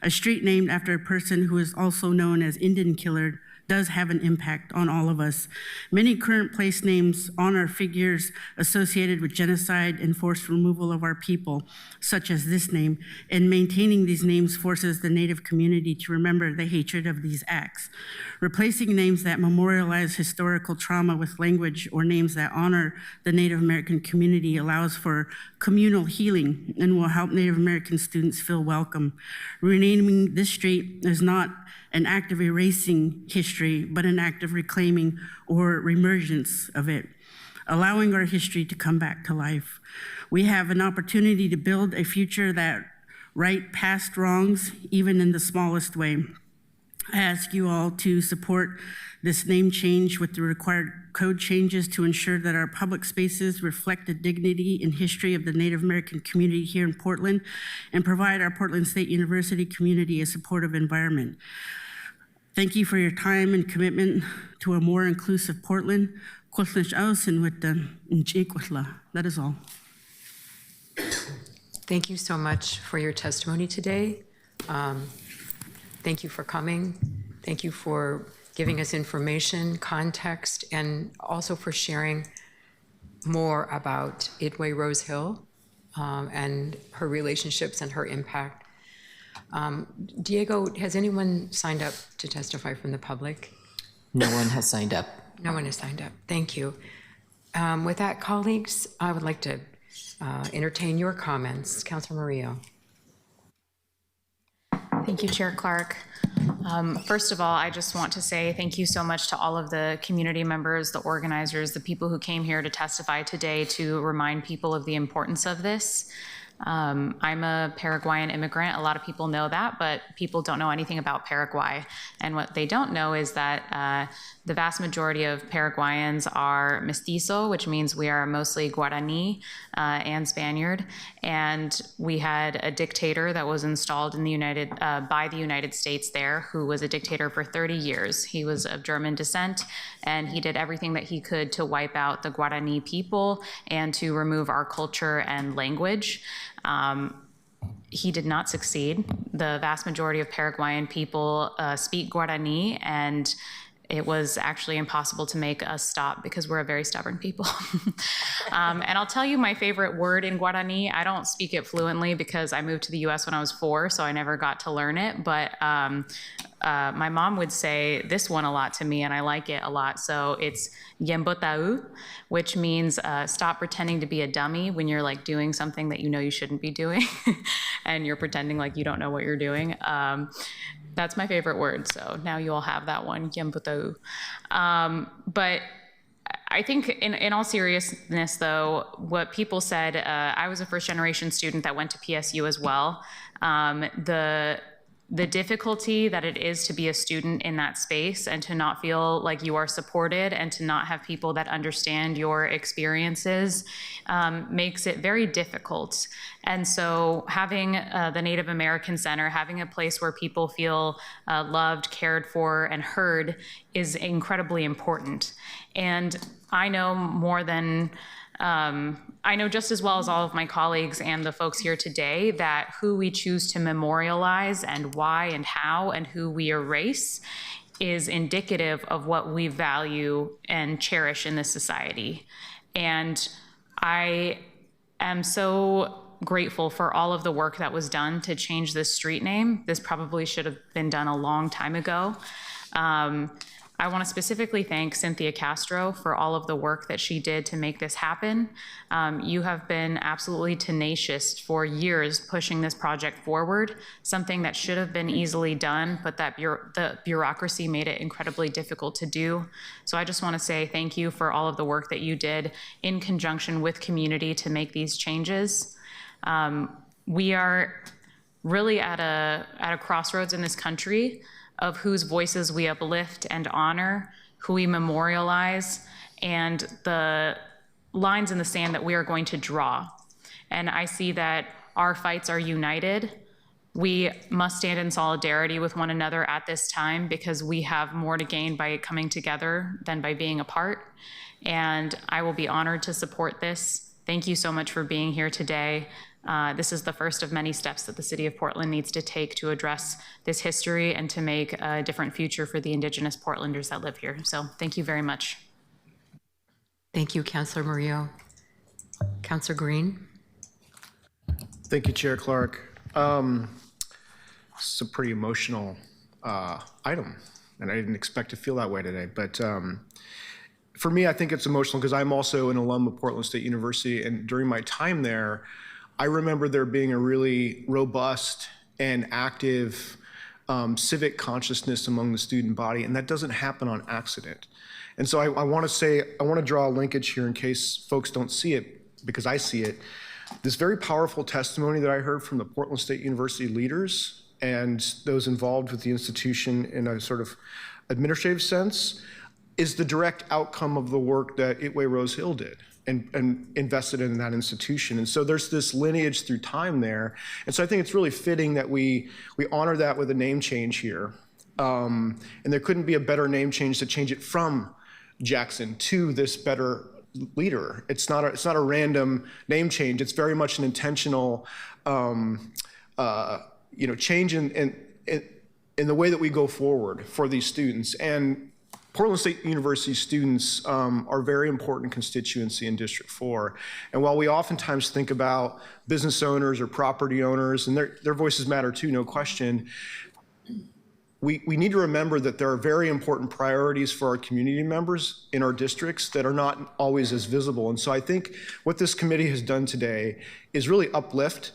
A street named after a person who is also known as Indian Killer does have an impact on all of us. Many current place names honor figures associated with genocide and forced removal of our people, such as this name, and maintaining these names forces the Native community to remember the hatred of these acts. Replacing names that memorialize historical trauma with language or names that honor the Native American community allows for communal healing and will help Native American students feel welcome. Renaming this street is not an act of erasing history, but an act of reclaiming or reemergence of it, allowing our history to come back to life. We have an opportunity to build a future that right past wrongs, even in the smallest way. I ask you all to support this name change with the required code changes to ensure that our public spaces reflect the dignity and history of the Native American community here in Portland and provide our Portland State University community a supportive environment. Thank you for your time and commitment to a more inclusive Portland. That is all. Thank you so much for your testimony today. Thank you for coming. Thank you for giving us information, context, and also for sharing more about Itway Rose Hill and her relationships and her impact. Diego, has anyone signed up to testify from the public? No one has signed up. No one has signed up. Thank you. With that, colleagues, I would like to entertain your comments. Councilor Murillo. Thank you, Chair Clark. First of all, I just want to say thank you so much to all of the community members, the organizers, the people who came here to testify today to remind people of the importance of this. I'm a Paraguayan immigrant. A lot of people know that, but people don't know anything about Paraguay. And what they don't know is that the vast majority of Paraguayans are mestizo, which means we are mostly Guarani and Spaniard. And we had a dictator that was installed in the by the United States there, who was a dictator for 30 years. He was of German descent, and he did everything that he could to wipe out the Guarani people and to remove our culture and language. He did not succeed. The vast majority of Paraguayan people speak Guarani, and it was actually impossible to make us stop because we're a very stubborn people. And I'll tell you my favorite word in Guarani. I don't speak it fluently because I moved to the US when I was 4, so I never got to learn it. But my mom would say this one a lot to me, and I like it a lot. So it's yembotau, which means stop pretending to be a dummy when you're like doing something that you know you shouldn't be doing, and you're pretending like you don't know what you're doing. That's my favorite word, so now you all have that one, yembotau. But I think in all seriousness, though, what people said, I was a first-generation student that went to PSU as well. The difficulty that it is to be a student in that space and to not feel like you are supported and to not have people that understand your experiences makes it very difficult. And so having the Native American Center, having a place where people feel loved, cared for, and heard is incredibly important. And I know more than I know just as well as all of my colleagues and the folks here today that who we choose to memorialize and why and how and who we erase is indicative of what we value and cherish in this society. And I am so grateful for all of the work that was done to change this street name. This probably should have been done a long time ago. I want to specifically thank Cynthia Castro for all of the work that she did to make this happen. You have been absolutely tenacious for years pushing this project forward, something that should have been easily done, but that the bureaucracy made it incredibly difficult to do. So I just want to say thank you for all of the work that you did in conjunction with community to make these changes. We are really at a crossroads in this country of whose voices we uplift and honor, who we memorialize, and the lines in the sand that we are going to draw. And I see that our fights are united, We must stand in solidarity with one another at this time because we have more to gain by coming together than by being apart. And I will be honored to support this. Thank you so much for being here today. This is the first of many steps that the City of Portland needs to take to address this history and to make a different future for the Indigenous Portlanders that live here. So thank you very much. Thank you, Councilor Murillo. Councilor Green. Thank you, Chair Clark. It's a pretty emotional item, and I didn't expect to feel that way today. But for me, I think it's emotional because I'm also an alum of Portland State University, and during my time there, I remember there being a really robust and active civic consciousness among the student body, and that doesn't happen on accident. And so I want to draw a linkage here in case folks don't see it, because I see it. This very powerful testimony that I heard from the Portland State University leaders and those involved with the institution in a sort of administrative sense is the direct outcome of the work that Itway Rose Hill did and invested in that institution. And so there's this lineage through time there. And so I think it's really fitting that we honor that with a name change here. And there couldn't be a better name change to change it from Jackson to this better leader. It's not a random name change. It's very much an intentional change in the way that we go forward for these students. And Portland State University students are a very important constituency in District 4. And while we oftentimes think about business owners or property owners, and their voices matter too, no question, we need to remember that there are very important priorities for our community members in our districts that are not always as visible. And so I think what this committee has done today is really uplift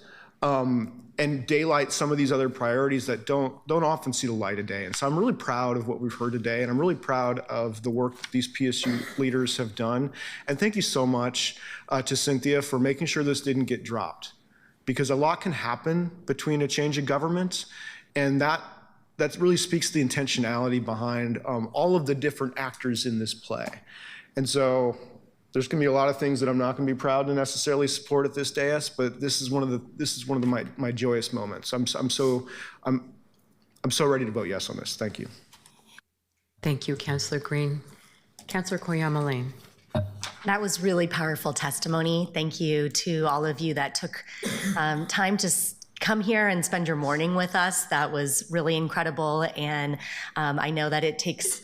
and daylight some of these other priorities that don't often see the light of day. And so I'm really proud of what we've heard today, and I'm really proud of the work that these PSU leaders have done. And thank you so much to Cynthia for making sure this didn't get dropped, because a lot can happen between a change of government, and that really speaks to the intentionality behind all of the different actors in this play. And so there's going to be a lot of things that I'm not going to be proud to necessarily support at this dais, but this is one of my joyous moments. I'm so ready to vote yes on this. Thank you. Thank you, Councilor Green. Councilor Koyama Lane. That was really powerful testimony. Thank you to all of you that took time to come here and spend your morning with us. That was really incredible, and I know that it takes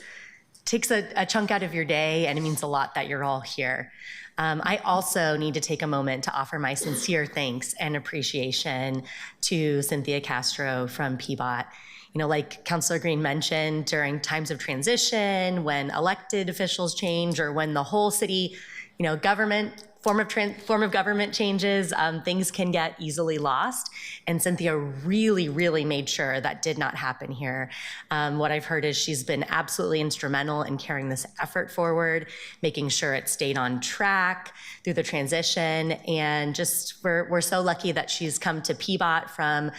a chunk out of your day, and it means a lot that you're all here. I also need to take a moment to offer my sincere thanks and appreciation to Cynthia Castro from PBOT. You know, like Councilor Green mentioned, during times of transition, when elected officials change, or when the whole city, form of government changes, things can get easily lost. And Cynthia really, really made sure that did not happen here. What I've heard is she's been absolutely instrumental in carrying this effort forward, making sure it stayed on track through the transition. And just we're so lucky that she's come to PBOT from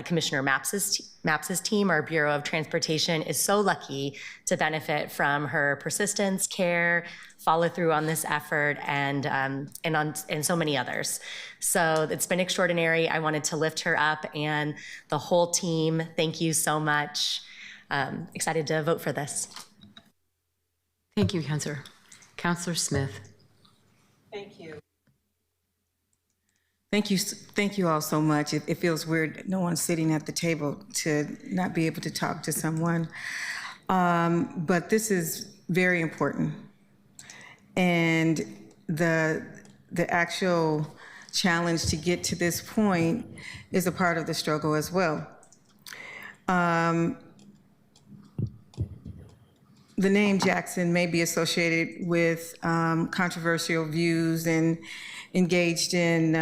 Commissioner Mapps' team. Our Bureau of Transportation is so lucky to benefit from her persistence, care, follow through on this effort, and so many others. So it's been extraordinary. I wanted to lift her up, and the whole team, thank you so much. Excited to vote for this. Thank you, Councilor. Councilor Smith. Thank you. Thank you all so much. It feels weird, no one's sitting at the table, to not be able to talk to someone. But this is very important. And the actual challenge to get to this point is a part of the struggle as well. The name Jackson may be associated with controversial views and engaged in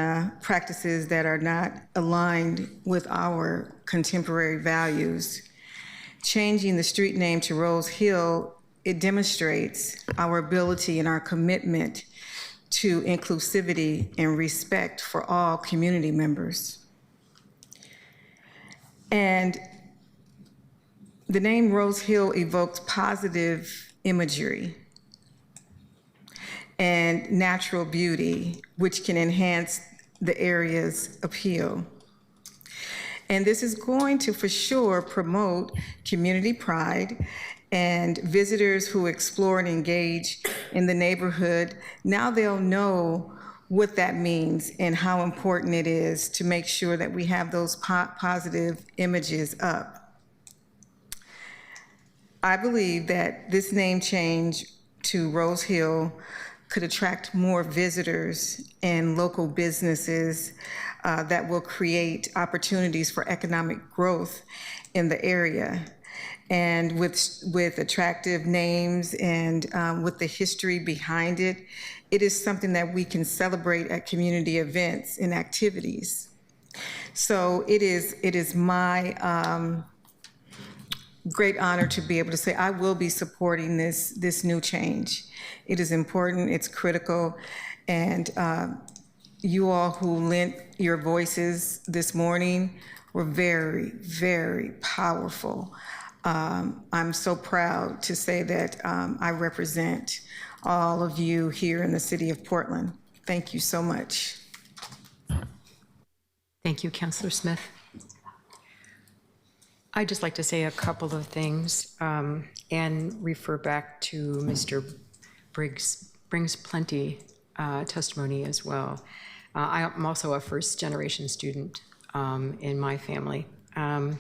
practices that are not aligned with our contemporary values. Changing the street name to Rose Hill, it demonstrates our ability and our commitment to inclusivity and respect for all community members. And the name Rose Hill evokes positive imagery and natural beauty, which can enhance the area's appeal. And this is going to, for sure, promote community pride, and visitors who explore and engage in the neighborhood, now they'll know what that means and how important it is to make sure that we have those positive images up. I believe that this name change to Rose Hill could attract more visitors and local businesses that will create opportunities for economic growth in the area. And with attractive names and with the history behind it, it is something that we can celebrate at community events and activities. So it is my great honor to be able to say I will be supporting this new change. It is important, it's critical, and you all who lent your voices this morning were very, very powerful. I'm so proud to say that I represent all of you here in the city of Portland. Thank you so much. Thank you, Councillor Smith. I'd just like to say a couple of things and refer back to Mr. Brings Plenty testimony as well. I'm also a first-generation student in my family. And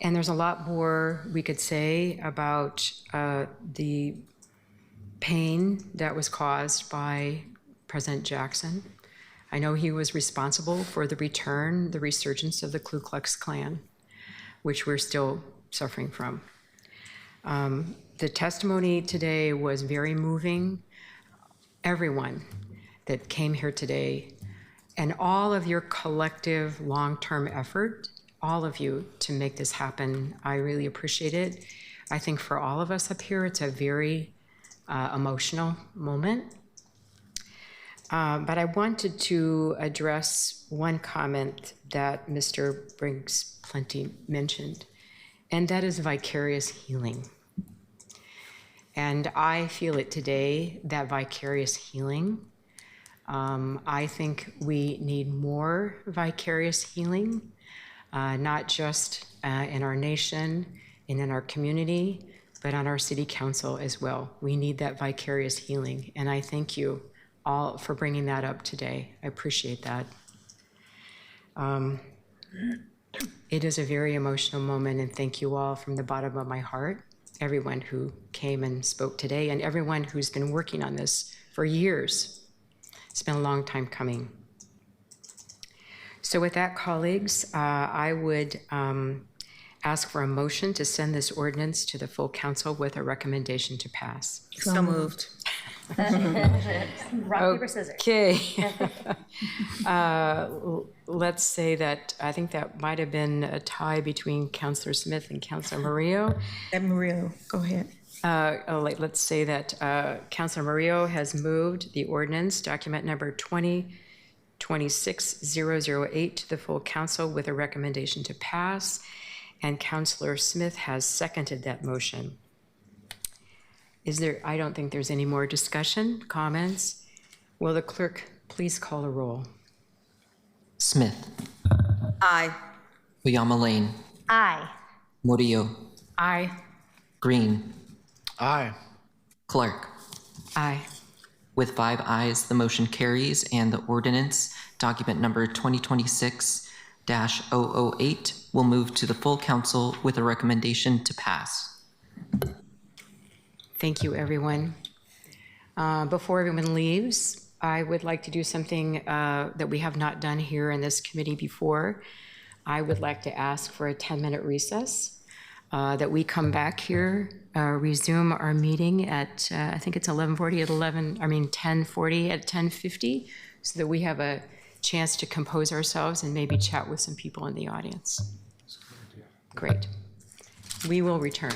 there's a lot more we could say about the pain that was caused by President Jackson. I know he was responsible for the resurgence of the Ku Klux Klan, which we're still suffering from. The testimony today was very moving. Everyone that came here today and all of your collective long-term effort, all of you to make this happen, I really appreciate it. I think for all of us up here, it's a very emotional moment. But I wanted to address one comment that Mr. Briggs Plenty mentioned, and that is vicarious healing. And I feel it today, that vicarious healing. I think we need more vicarious healing, not just in our nation and in our community, but on our city council as well. We need that vicarious healing, and I thank you all for bringing that up today. I appreciate that. It is a very emotional moment, and thank you all from the bottom of my heart, everyone who came and spoke today, and everyone who's been working on this for years. It's been a long time coming. So with that, colleagues, I would ask for a motion to send this ordinance to the full council with a recommendation to pass. So moved. Rock, paper, scissors. Okay. Let's say that, I think that might have been a tie between Councillor Smith and Councillor Murillo. Murillo, go ahead. Let's say that Councillor Murillo has moved the ordinance, document number 2626008, to the full council with a recommendation to pass, and Councillor Smith has seconded that motion. I don't think there's any more discussion, comments. Will the clerk please call a roll? Smith. Aye. Oyama Lane. Aye. Murillo. Aye. Green. Aye. Clark. Aye. With 5 ayes, the motion carries, and the ordinance, document number 2026-008, will move to the full council with a recommendation to pass. Thank you, everyone. Before everyone leaves, I would like to do something that we have not done here in this committee before. I would like to ask for a 10-minute recess, that we come back here, resume our meeting at, I think it's 10:40 at 10:50, so that we have a chance to compose ourselves and maybe chat with some people in the audience. Great. We will return.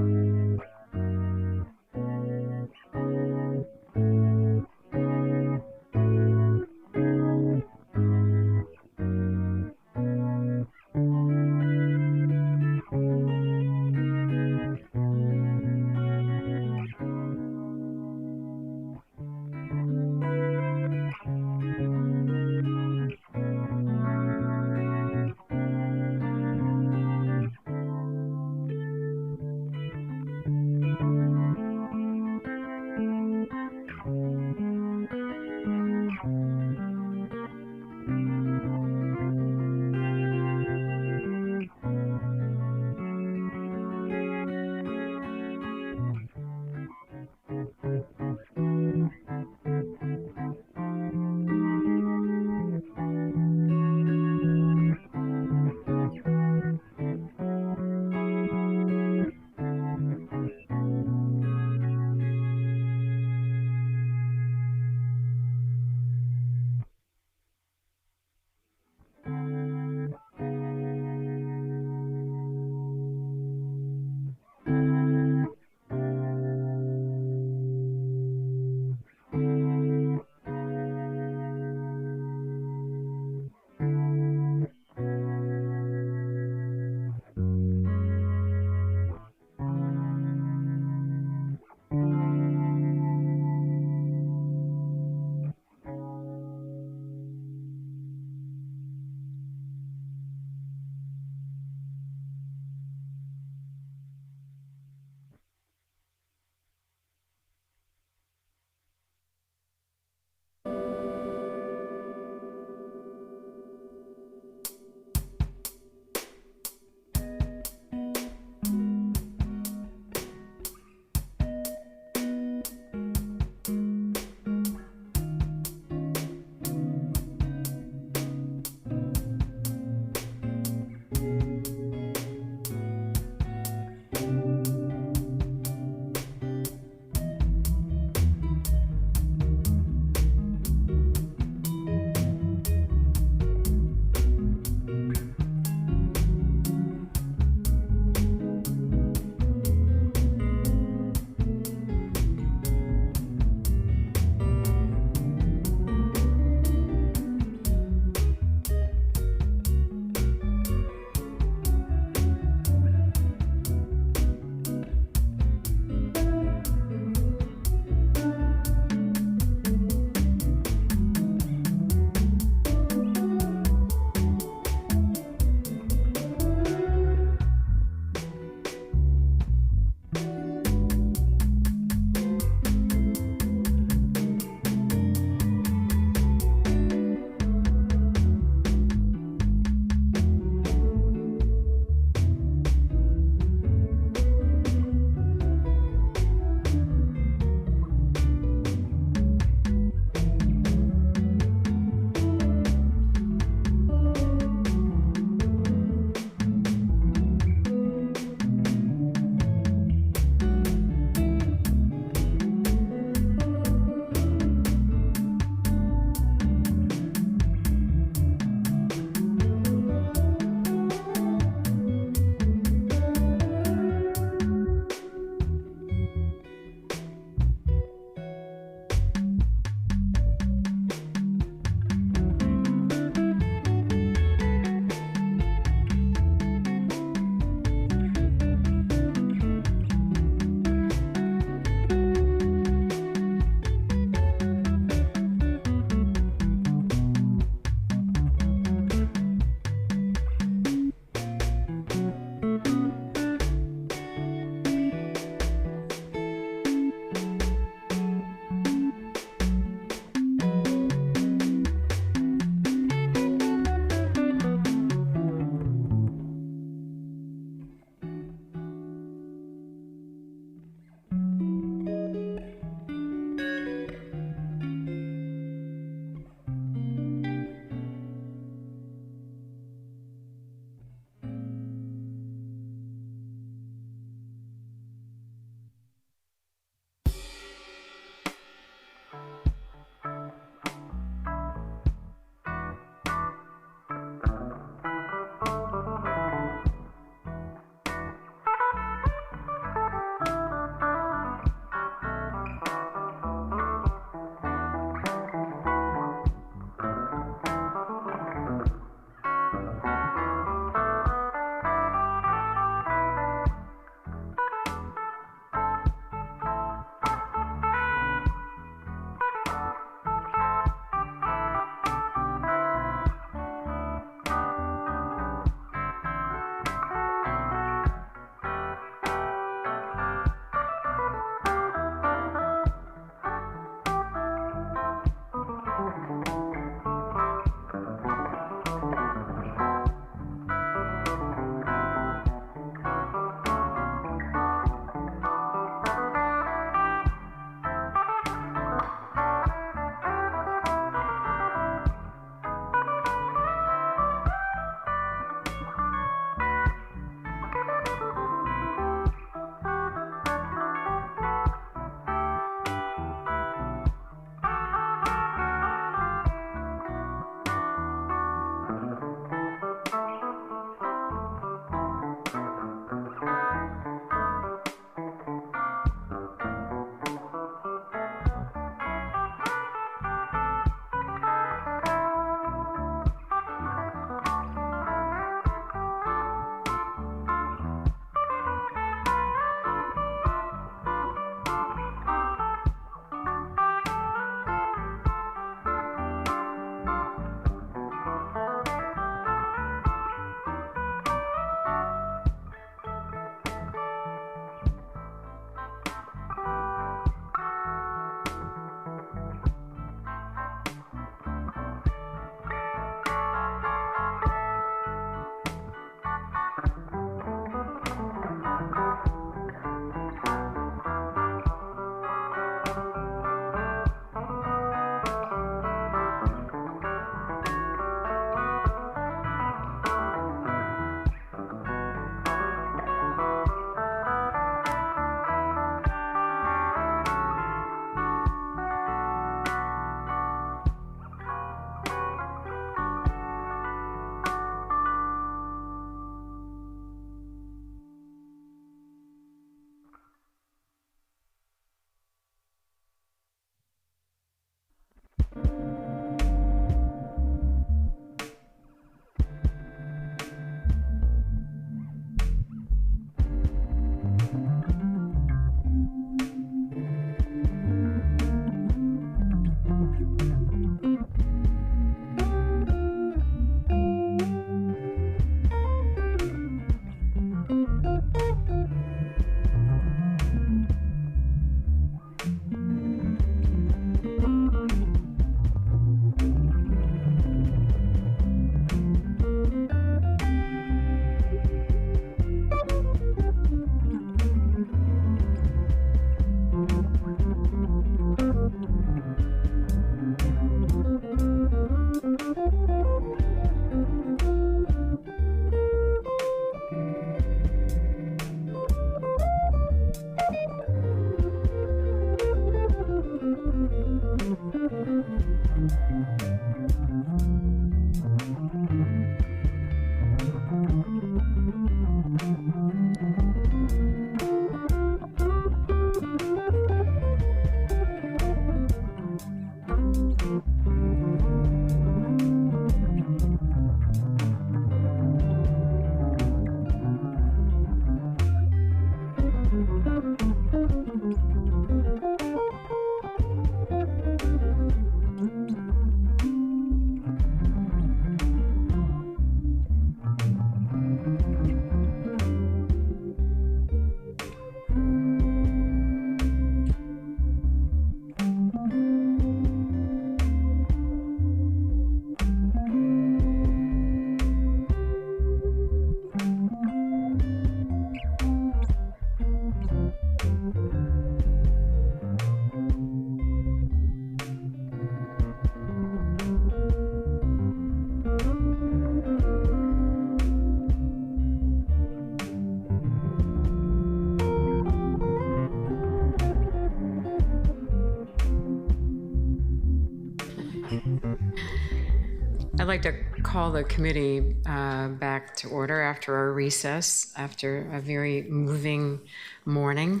I'd like to call the committee back to order after our recess, after a very moving morning,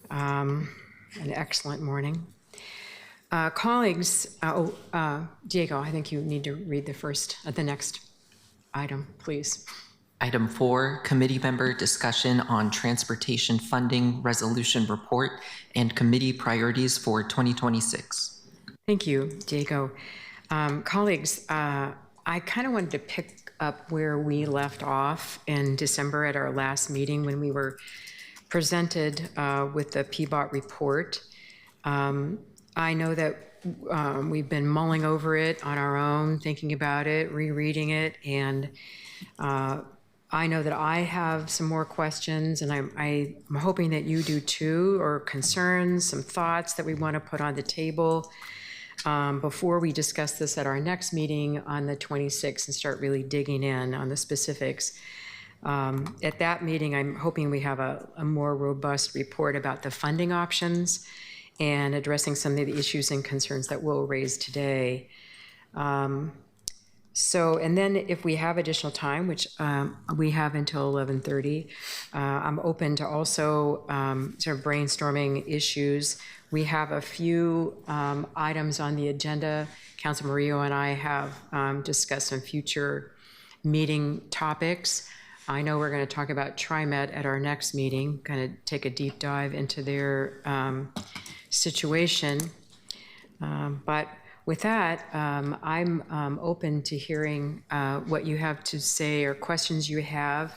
an excellent morning. Colleagues, Diego, I think you need to read the next item, please. Item 4, committee member discussion on transportation funding resolution report and committee priorities for 2026. Thank you, Diego. Colleagues, I kind of wanted to pick up where we left off in December at our last meeting when we were presented with the PBOT report. I know that we've been mulling over it on our own, thinking about it, rereading it, and I know that I have some more questions, and I'm hoping that you do too, or concerns, some thoughts that we want to put on the table before we discuss this at our next meeting on the 26th and start really digging in on the specifics. At that meeting, I'm hoping we have a more robust report about the funding options and addressing some of the issues and concerns that we'll raise today. And then if we have additional time, which we have until 11:30, I'm open to also sort of brainstorming issues. We have a few items on the agenda. Councilor Murillo and I have discussed some future meeting topics. I know we're going to talk about TriMet at our next meeting, kind of take a deep dive into their situation. But with that, I'm open to hearing what you have to say or questions you have.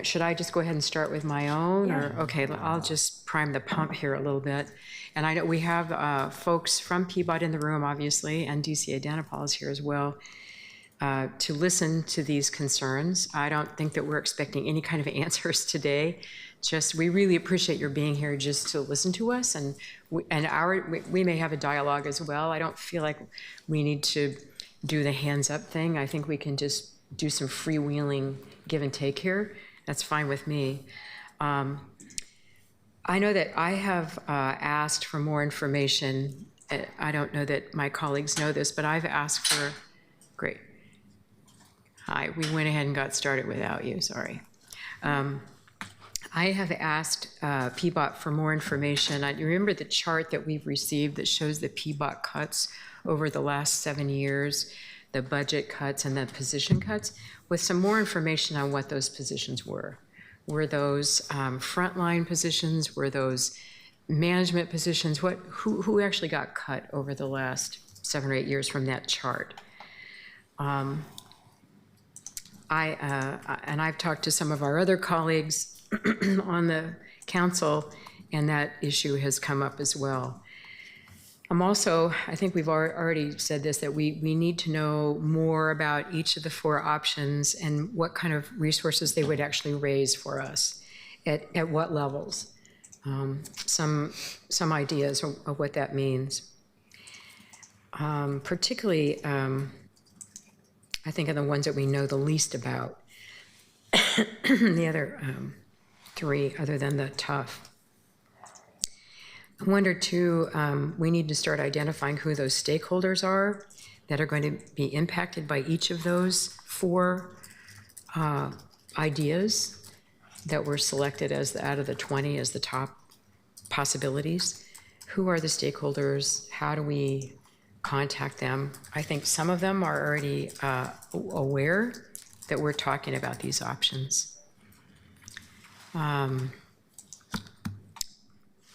Should I just go ahead and start with my own? Yeah. Or okay, I'll just prime the pump here a little bit. And I know we have folks from PBOT in the room, obviously, and DCA Danapol is here as well, to listen to these concerns. I don't think that we're expecting any kind of answers today. Just, we really appreciate your being here just to listen to us, and we may have a dialogue as well. I don't feel like we need to do the hands up thing. I think we can just do some freewheeling give and take here. That's fine with me. I know that I have asked for more information. I don't know that my colleagues know this, but I've asked for, great. Hi, we went ahead and got started without you, sorry. I have asked PBOT for more information. You remember the chart that we've received that shows the PBOT cuts over the last 7 years, the budget cuts and the position cuts, with some more information on what those positions were. Were those frontline positions? Were those management positions? Who actually got cut over the last 7 or 8 years from that chart? And I've talked to some of our other colleagues on the council, and that issue has come up as well. I'm also, I think we've already said this, that we need to know more about each of the 4 options and what kind of resources they would actually raise for us, at what levels. Some ideas of what that means. Particularly, I think of the ones that we know the least about. The other 3, other than the tough. I wonder too, we need to start identifying who those stakeholders are that are going to be impacted by each of those 4 ideas that were selected as out of the 20 as the top possibilities. Who are the stakeholders? How do we contact them? I think some of them are already aware that we're talking about these options.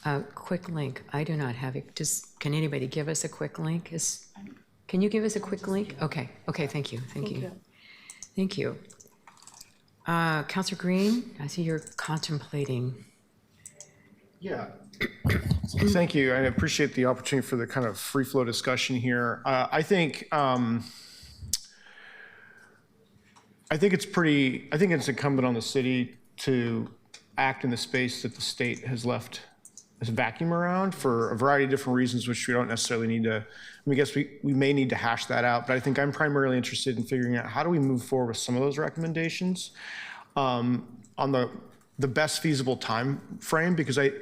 A quick link. I do not have it. Can anybody give us a quick link? Can you give us a quick link? Okay. Thank you. Thank you. Councilor Green, I see you're contemplating. Yeah. Thank you. I appreciate the opportunity for the kind of free flow discussion here. I think it's incumbent on the city to act in the space that the state has left as a vacuum around for a variety of different reasons, which we don't necessarily need to, I guess we may need to hash that out, but I think I'm primarily interested in figuring out how do we move forward with some of those recommendations on the best feasible time frame, because I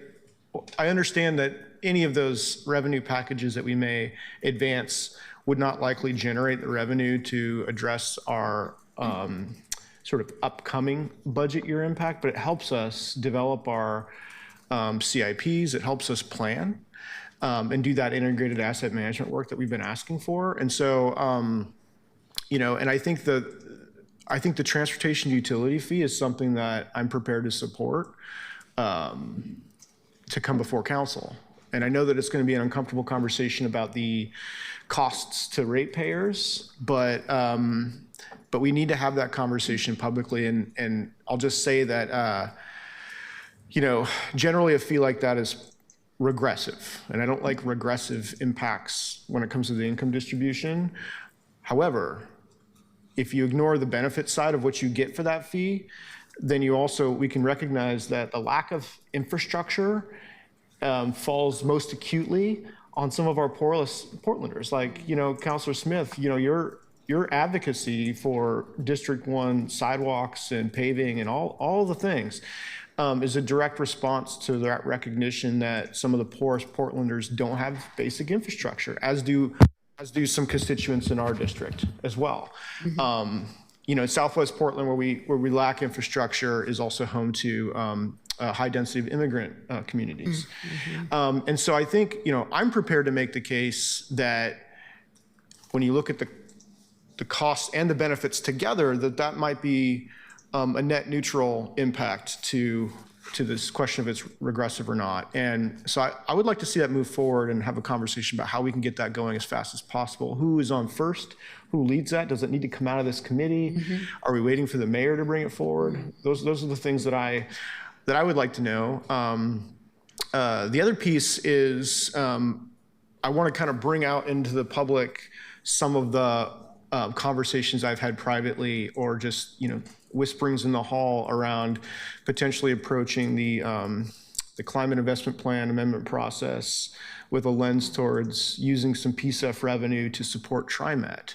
understand that any of those revenue packages that we may advance would not likely generate the revenue to address our sort of upcoming budget year impact, but it helps us develop our CIPs. It helps us plan and do that integrated asset management work that we've been asking for. And so, and I think the transportation utility fee is something that I'm prepared to support to come before council. And I know that it's going to be an uncomfortable conversation about the costs to ratepayers, but we need to have that conversation publicly. And I'll just say that, generally a fee like that is regressive, and I don't like regressive impacts when it comes to the income distribution. However, if you ignore the benefit side of what you get for that fee, then we can recognize that the lack of infrastructure falls most acutely on some of our poorest Portlanders. Like, Councilor Smith, your advocacy for District 1 sidewalks and paving and all the things is a direct response to that recognition that some of the poorest Portlanders don't have basic infrastructure, as do some constituents in our district as well. Southwest Portland, where we lack infrastructure, is also home to a high density of immigrant communities. And so I think, I'm prepared to make the case that when you look at the costs and the benefits together, that might be a net neutral impact to this question of it's regressive or not. And so I would like to see that move forward and have a conversation about how we can get that going as fast as possible. Who is on first? Who leads that? Does it need to come out of this committee? Are we waiting for the mayor to bring it forward? Those are the things that I would like to know. The other piece is I want to kind of bring out into the public some of the conversations I've had privately, or just whisperings in the hall around potentially approaching the climate investment plan amendment process with a lens towards using some PSEF revenue to support TriMet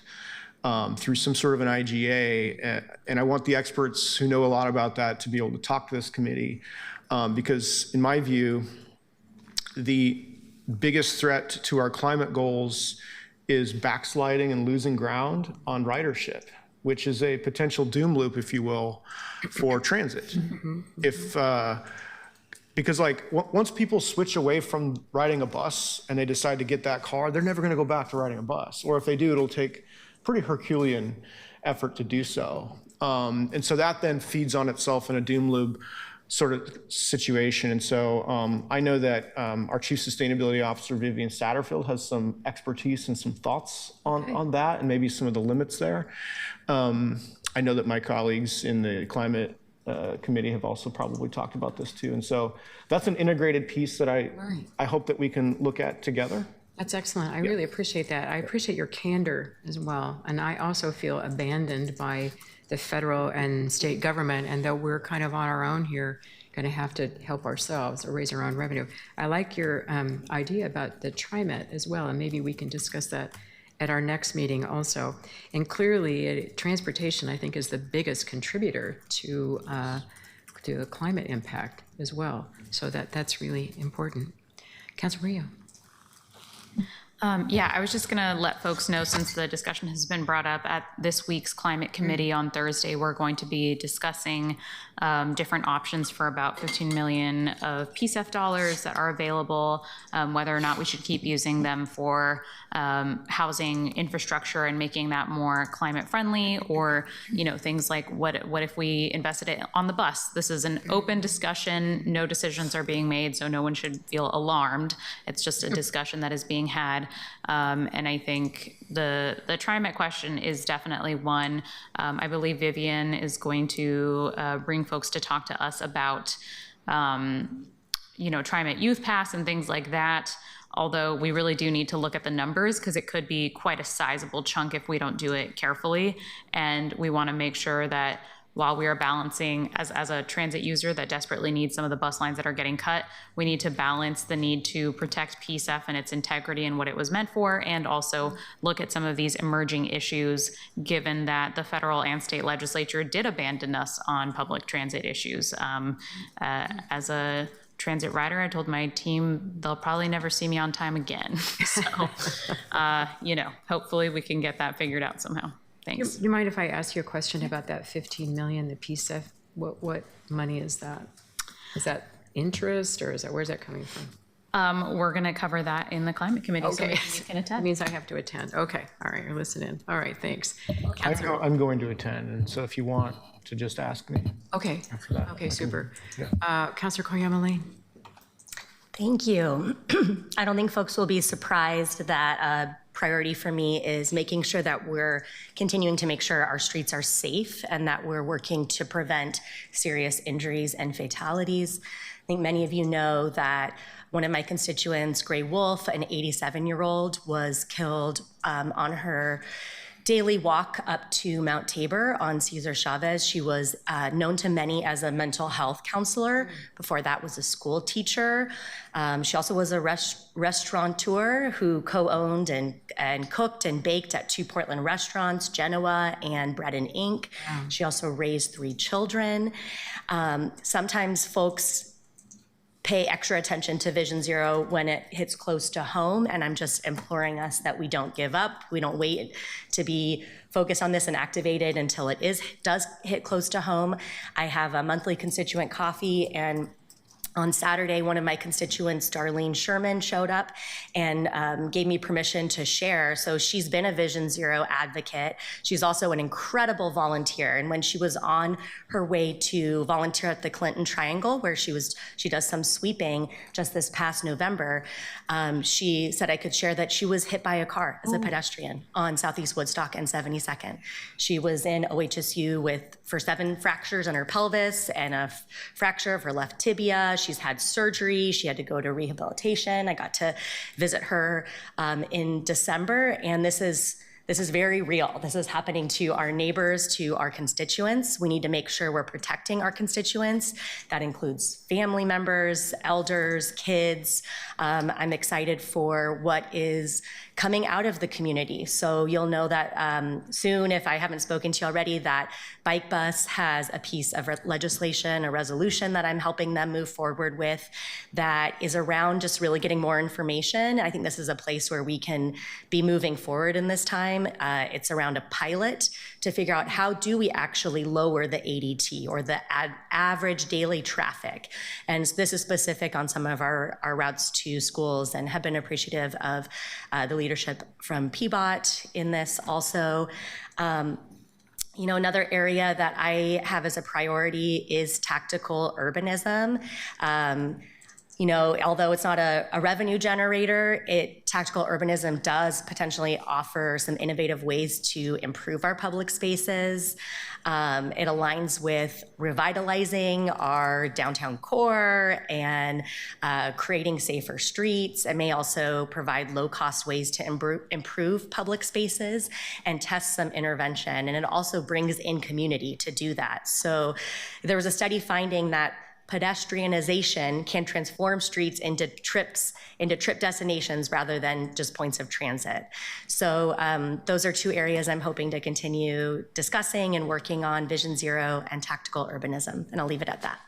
through some sort of an IGA. And I want the experts who know a lot about that to be able to talk to this committee, because in my view, the biggest threat to our climate goals is backsliding and losing ground on ridership, which is a potential doom loop, if you will, for transit. Because once people switch away from riding a bus and they decide to get that car, they're never going to go back to riding a bus. Or if they do, it'll take pretty Herculean effort to do so. And so that then feeds on itself in a doom loop sort of situation. And so I know that our Chief Sustainability Officer, Vivian Satterfield, has some expertise and some thoughts on that, and maybe some of the limits there. I know that my colleagues in the climate committee have also probably talked about this too. And so that's an integrated piece that I hope that we can look at together. That's excellent. I really appreciate that. I appreciate your candor as well. And I also feel abandoned by the federal and state government, and that we're kind of on our own here, going to have to help ourselves or raise our own revenue. I like your idea about the TriMet as well, and maybe we can discuss that at our next meeting also. And clearly, transportation, I think, is the biggest contributor to the climate impact as well. So that's really important. Councilor Rio. Yeah, I was just going to let folks know, since the discussion has been brought up at this week's Climate Committee on Thursday, we're going to be discussing different options for about $15 million of PSEF dollars that are available, whether or not we should keep using them for housing infrastructure and making that more climate friendly, or things like what if we invested it on the bus. This is an open discussion. No decisions are being made, so no one should feel alarmed. It's just a discussion that is being had. And I think the TriMet question is definitely one. I believe Vivian is going to bring folks to talk to us about, TriMet Youth Pass and things like that. Although we really do need to look at the numbers, because it could be quite a sizable chunk if we don't do it carefully. And we want to make sure that while we are balancing, as a transit user that desperately needs some of the bus lines that are getting cut, we need to balance the need to protect PSEF and its integrity and what it was meant for, and also look at some of these emerging issues, given that the federal and state legislature did abandon us on public transit issues. As a transit rider. I told my team they'll probably never see me on time again. So, hopefully we can get that figured out somehow. Thanks. You mind if I ask you a question about that 15 million, the PSEF? What money is that? Is that interest, or where's that coming from? We're going to cover that in the climate committee, so maybe you can attend. That means I have to attend. Okay, all right, you're listening. All right, thanks. I'm going to attend, and so if you want to just ask me. Okay, after that, okay, super. Yeah. Councilor Koyamale? Thank you. I don't think folks will be surprised that a priority for me is making sure that we're continuing to make sure our streets are safe and that we're working to prevent serious injuries and fatalities. I think many of you know that one of my constituents, Gray Wolf, an 87-year-old, was killed on her daily walk up to Mount Tabor on Cesar Chavez. She was known to many as a mental health counselor. Before that was a school teacher. She also was a restaurateur who co-owned and cooked and baked at 2 Portland restaurants, Genoa and Bread and Ink. Wow. She also raised 3 children. Sometimes folks pay extra attention to Vision Zero when it hits close to home, and I'm just imploring us that we don't give up. We don't wait to be focused on this and activated until it does hit close to home. I have a monthly constituent coffee, and on Saturday, one of my constituents, Darlene Sherman, showed up and gave me permission to share. So she's been a Vision Zero advocate. She's also an incredible volunteer. And when she was on her way to volunteer at the Clinton Triangle, where she does some sweeping just this past November, she said I could share that she was hit by a car as a pedestrian on Southeast Woodstock and 72nd. She was in OHSU for 7 fractures in her pelvis and a fracture of her left tibia. She's had surgery. She had to go to rehabilitation. I got to visit her in December, and this is very real. This is happening to our neighbors, to our constituents. We need to make sure we're protecting our constituents. That includes family members, elders, kids. I'm excited for what is coming out of the community. So you'll know that soon, if I haven't spoken to you already, that Bike Bus has a piece of legislation, a resolution that I'm helping them move forward with that is around just really getting more information. I think this is a place where we can be moving forward in this time. It's around a pilot to figure out how do we actually lower the ADT or the average daily traffic. And this is specific on some of our routes to schools, and have been appreciative of the leadership from PBOT in this also. Another area that I have as a priority is tactical urbanism. Although it's not a revenue generator, tactical urbanism does potentially offer some innovative ways to improve our public spaces. It aligns with revitalizing our downtown core and creating safer streets. It may also provide low-cost ways to improve public spaces and test some intervention. And it also brings in community to do that. So there was a study finding that pedestrianization can transform streets into trip destinations rather than just points of transit. So those are 2 areas I'm hoping to continue discussing and working on: Vision Zero and tactical urbanism. And I'll leave it at that.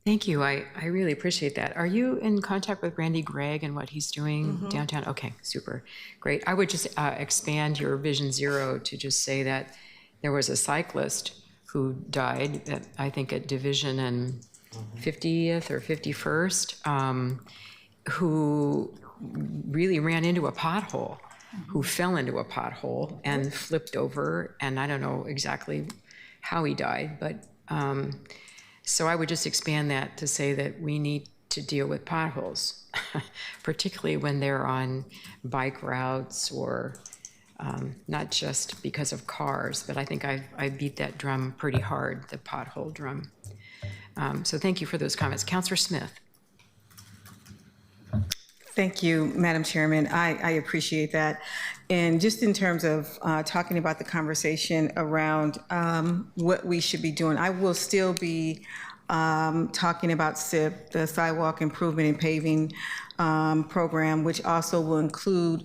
Thank you. I really appreciate that. Are you in contact with Randy Gregg and what he's doing downtown? Okay, super. Great. I would just expand your Vision Zero to just say that there was a cyclist who died, I think at Division and 50th or 51st, who really ran into a pothole, who fell into a pothole and flipped over, and I don't know exactly how he died, but so I would just expand that to say that we need to deal with potholes, particularly when they're on bike routes or not just because of cars, but I think I beat that drum pretty hard, the pothole drum. So thank you for those comments. Councilor Smith. Thank you, Madam Chairman. I appreciate that. And just in terms of talking about the conversation around what we should be doing, I will still be talking about SIP, the Sidewalk Improvement and Paving Program, which also will include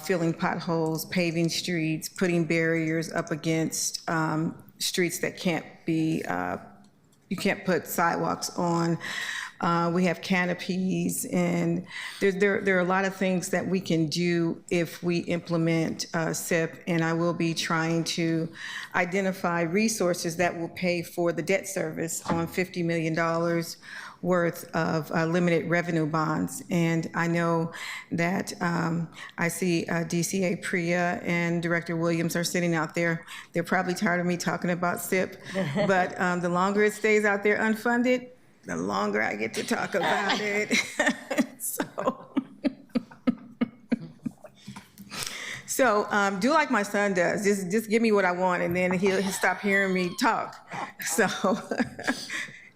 filling potholes, paving streets, putting barriers up against streets that can't be you can't put sidewalks on. We have canopies, and there are a lot of things that we can do if we implement SIP, and I will be trying to identify resources that will pay for the debt service on $50 million worth of limited revenue bonds. And I know that I see DCA Priya and Director Williams are sitting out there. They're probably tired of me talking about SIP, but the longer it stays out there unfunded, the longer I get to talk about it. So do like my son does. Just give me what I want, and then he'll stop hearing me talk. So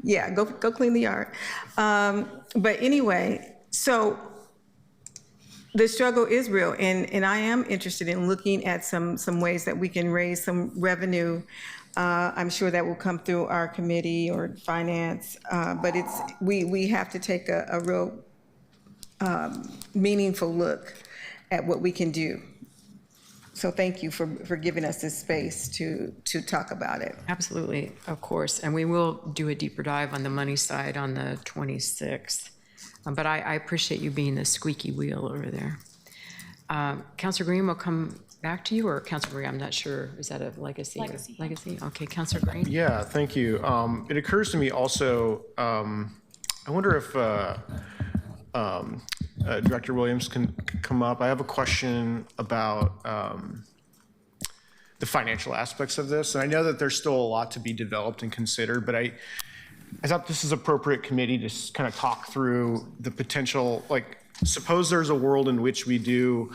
yeah, go clean the yard. But anyway, so the struggle is real, and I am interested in looking at some ways that we can raise some revenue. I'm sure that will come through our committee or finance, but we have to take a real meaningful look at what we can do. So thank you for giving us this space to talk about it. Absolutely, of course. And we will do a deeper dive on the money side on the 26th. But I appreciate you being the squeaky wheel over there. Councilor Green, will come back to you, or Councilor Green, I'm not sure. Is that a legacy? Legacy? Okay, Councilor Green. Yeah, thank you. It occurs to me also, I wonder if Director Williams can come up. I have a question about the financial aspects of this. And I know that there's still a lot to be developed and considered, but I thought this is appropriate committee to kind of talk through the potential, like, suppose there's a world in which we do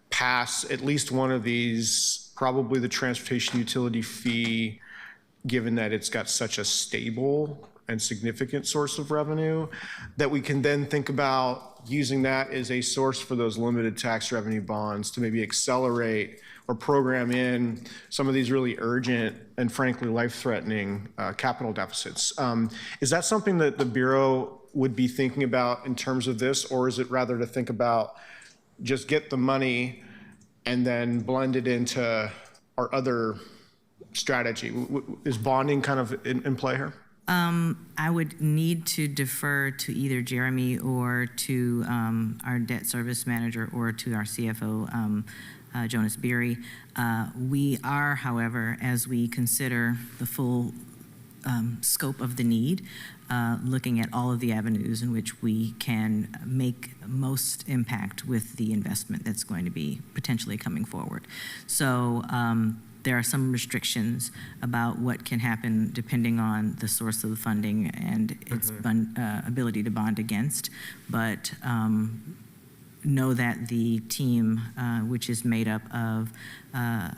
pass at least one of these, probably the transportation utility fee, given that it's got such a stable and significant source of revenue, that we can then think about using that as a source for those limited tax revenue bonds to maybe accelerate or program in some of these really urgent and frankly life-threatening capital deficits. Is that something that the Bureau would be thinking about in terms of this, or is it rather to think about just get the money and then blend it into our other strategy? Is bonding kind of in play here? I would need to defer to either Jeremy or to our debt service manager or to our CFO, Jonas Beery. We are, however, as we consider the full scope of the need, looking at all of the avenues in which we can make most impact with the investment that's going to be potentially coming forward. So there are some restrictions about what can happen depending on the source of the funding and its ability to bond against. But know that the team, which is made up of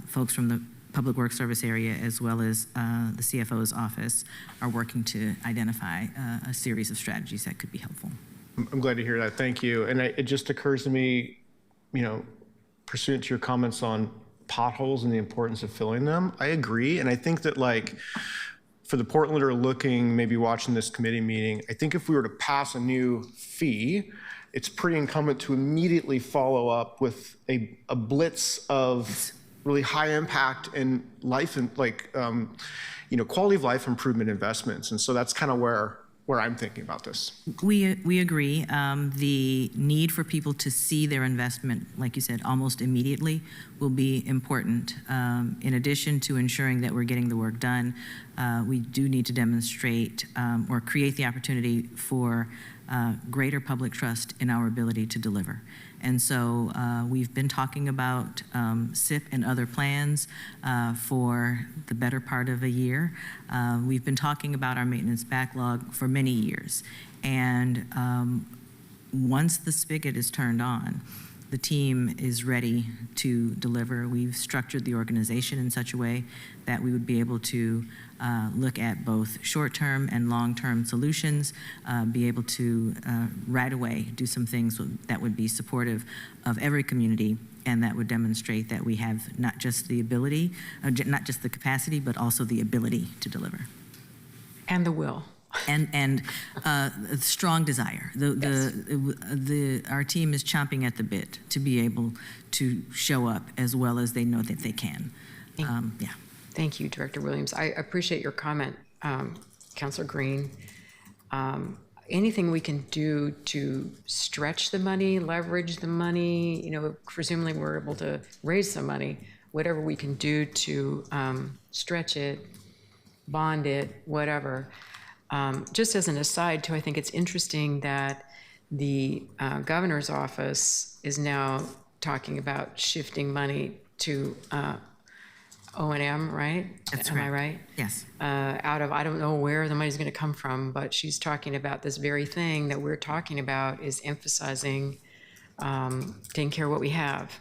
folks from the Public Works Service area as well as the CFO's office, are working to identify a series of strategies that could be helpful. I'm glad to hear that. Thank you. And it just occurs to me, pursuant to your comments on potholes and the importance of filling them, I agree. And I think that, like, for the Portlander looking, maybe watching this committee meeting, I think if we were to pass a new fee, it's pretty incumbent to immediately follow up with a blitz of really high impact and life and quality of life improvement investments. And so that's kind of where I'm thinking about this. We agree. The need for people to see their investment, like you said, almost immediately will be important. In addition to ensuring that we're getting the work done, we do need to demonstrate or create the opportunity for greater public trust in our ability to deliver. And so we've been talking about SIP and other plans for the better part of a year. We've been talking about our maintenance backlog for many years. And once the spigot is turned on, the team is ready to deliver. We've structured the organization in such a way that we would be able to look at both short-term and long-term solutions, be able to right away do some things that would be supportive of every community, and that would demonstrate that we have not just the ability, not just the capacity, but also the ability to deliver. And the will. And a strong desire. Our team is chomping at the bit to be able to show up as well as they know that they can. Yeah. Thank you, Director Williams. I appreciate your comment, Councilor Green. anything we can do to stretch the money, leverage the money, presumably we're able to raise some money, whatever we can do to stretch it, bond it, whatever. Just as an aside, too, I think it's interesting that the governor's office is now talking about shifting money to O&M, right? That's Am I correct. right? Yes. Out of, I don't know where the money's going to come from, but she's talking about this very thing that we're talking about is emphasizing taking care of what we have.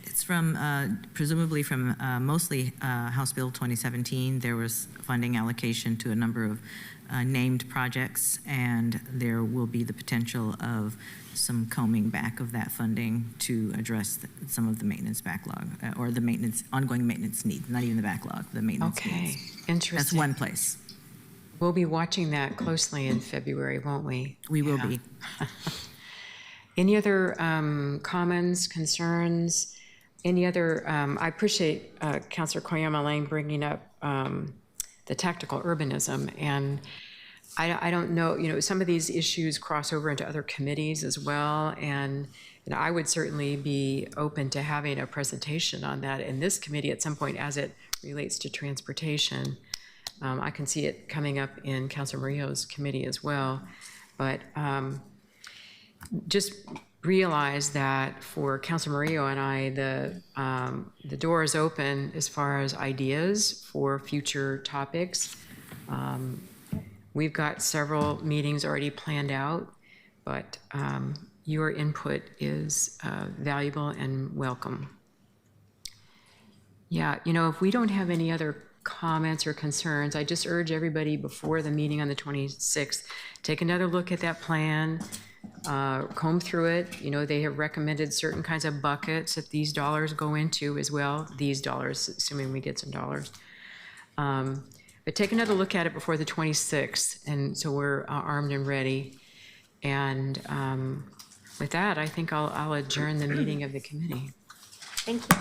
It's from, presumably from mostly House Bill 2017. There was funding allocation to a number of named projects, and there will be the potential of some combing back of that funding to address some of the maintenance backlog or the ongoing maintenance needs, not even the backlog, the maintenance needs. Okay, interesting. That's one place. We'll be watching that closely in February, won't we? We will be. Any other comments, concerns? Any other, I appreciate Councilor Koyama Lane bringing up the tactical urbanism. And I don't know, some of these issues cross over into other committees as well. And I would certainly be open to having a presentation on that in this committee at some point as it relates to transportation. I can see it coming up in Councilor Murillo's committee as well. But just realize that for Councilor Murillo and I, the door is open as far as ideas for future topics. We've got several meetings already planned out, but your input is valuable and welcome. Yeah, if we don't have any other comments or concerns, I just urge everybody before the meeting on the 26th, take another look at that plan, comb through it. They have recommended certain kinds of buckets that these dollars go into as well. These dollars, assuming we get some dollars. But take another look at it before the 26th, and so we're armed and ready. And with that, I think I'll adjourn the meeting of the committee. Thank you.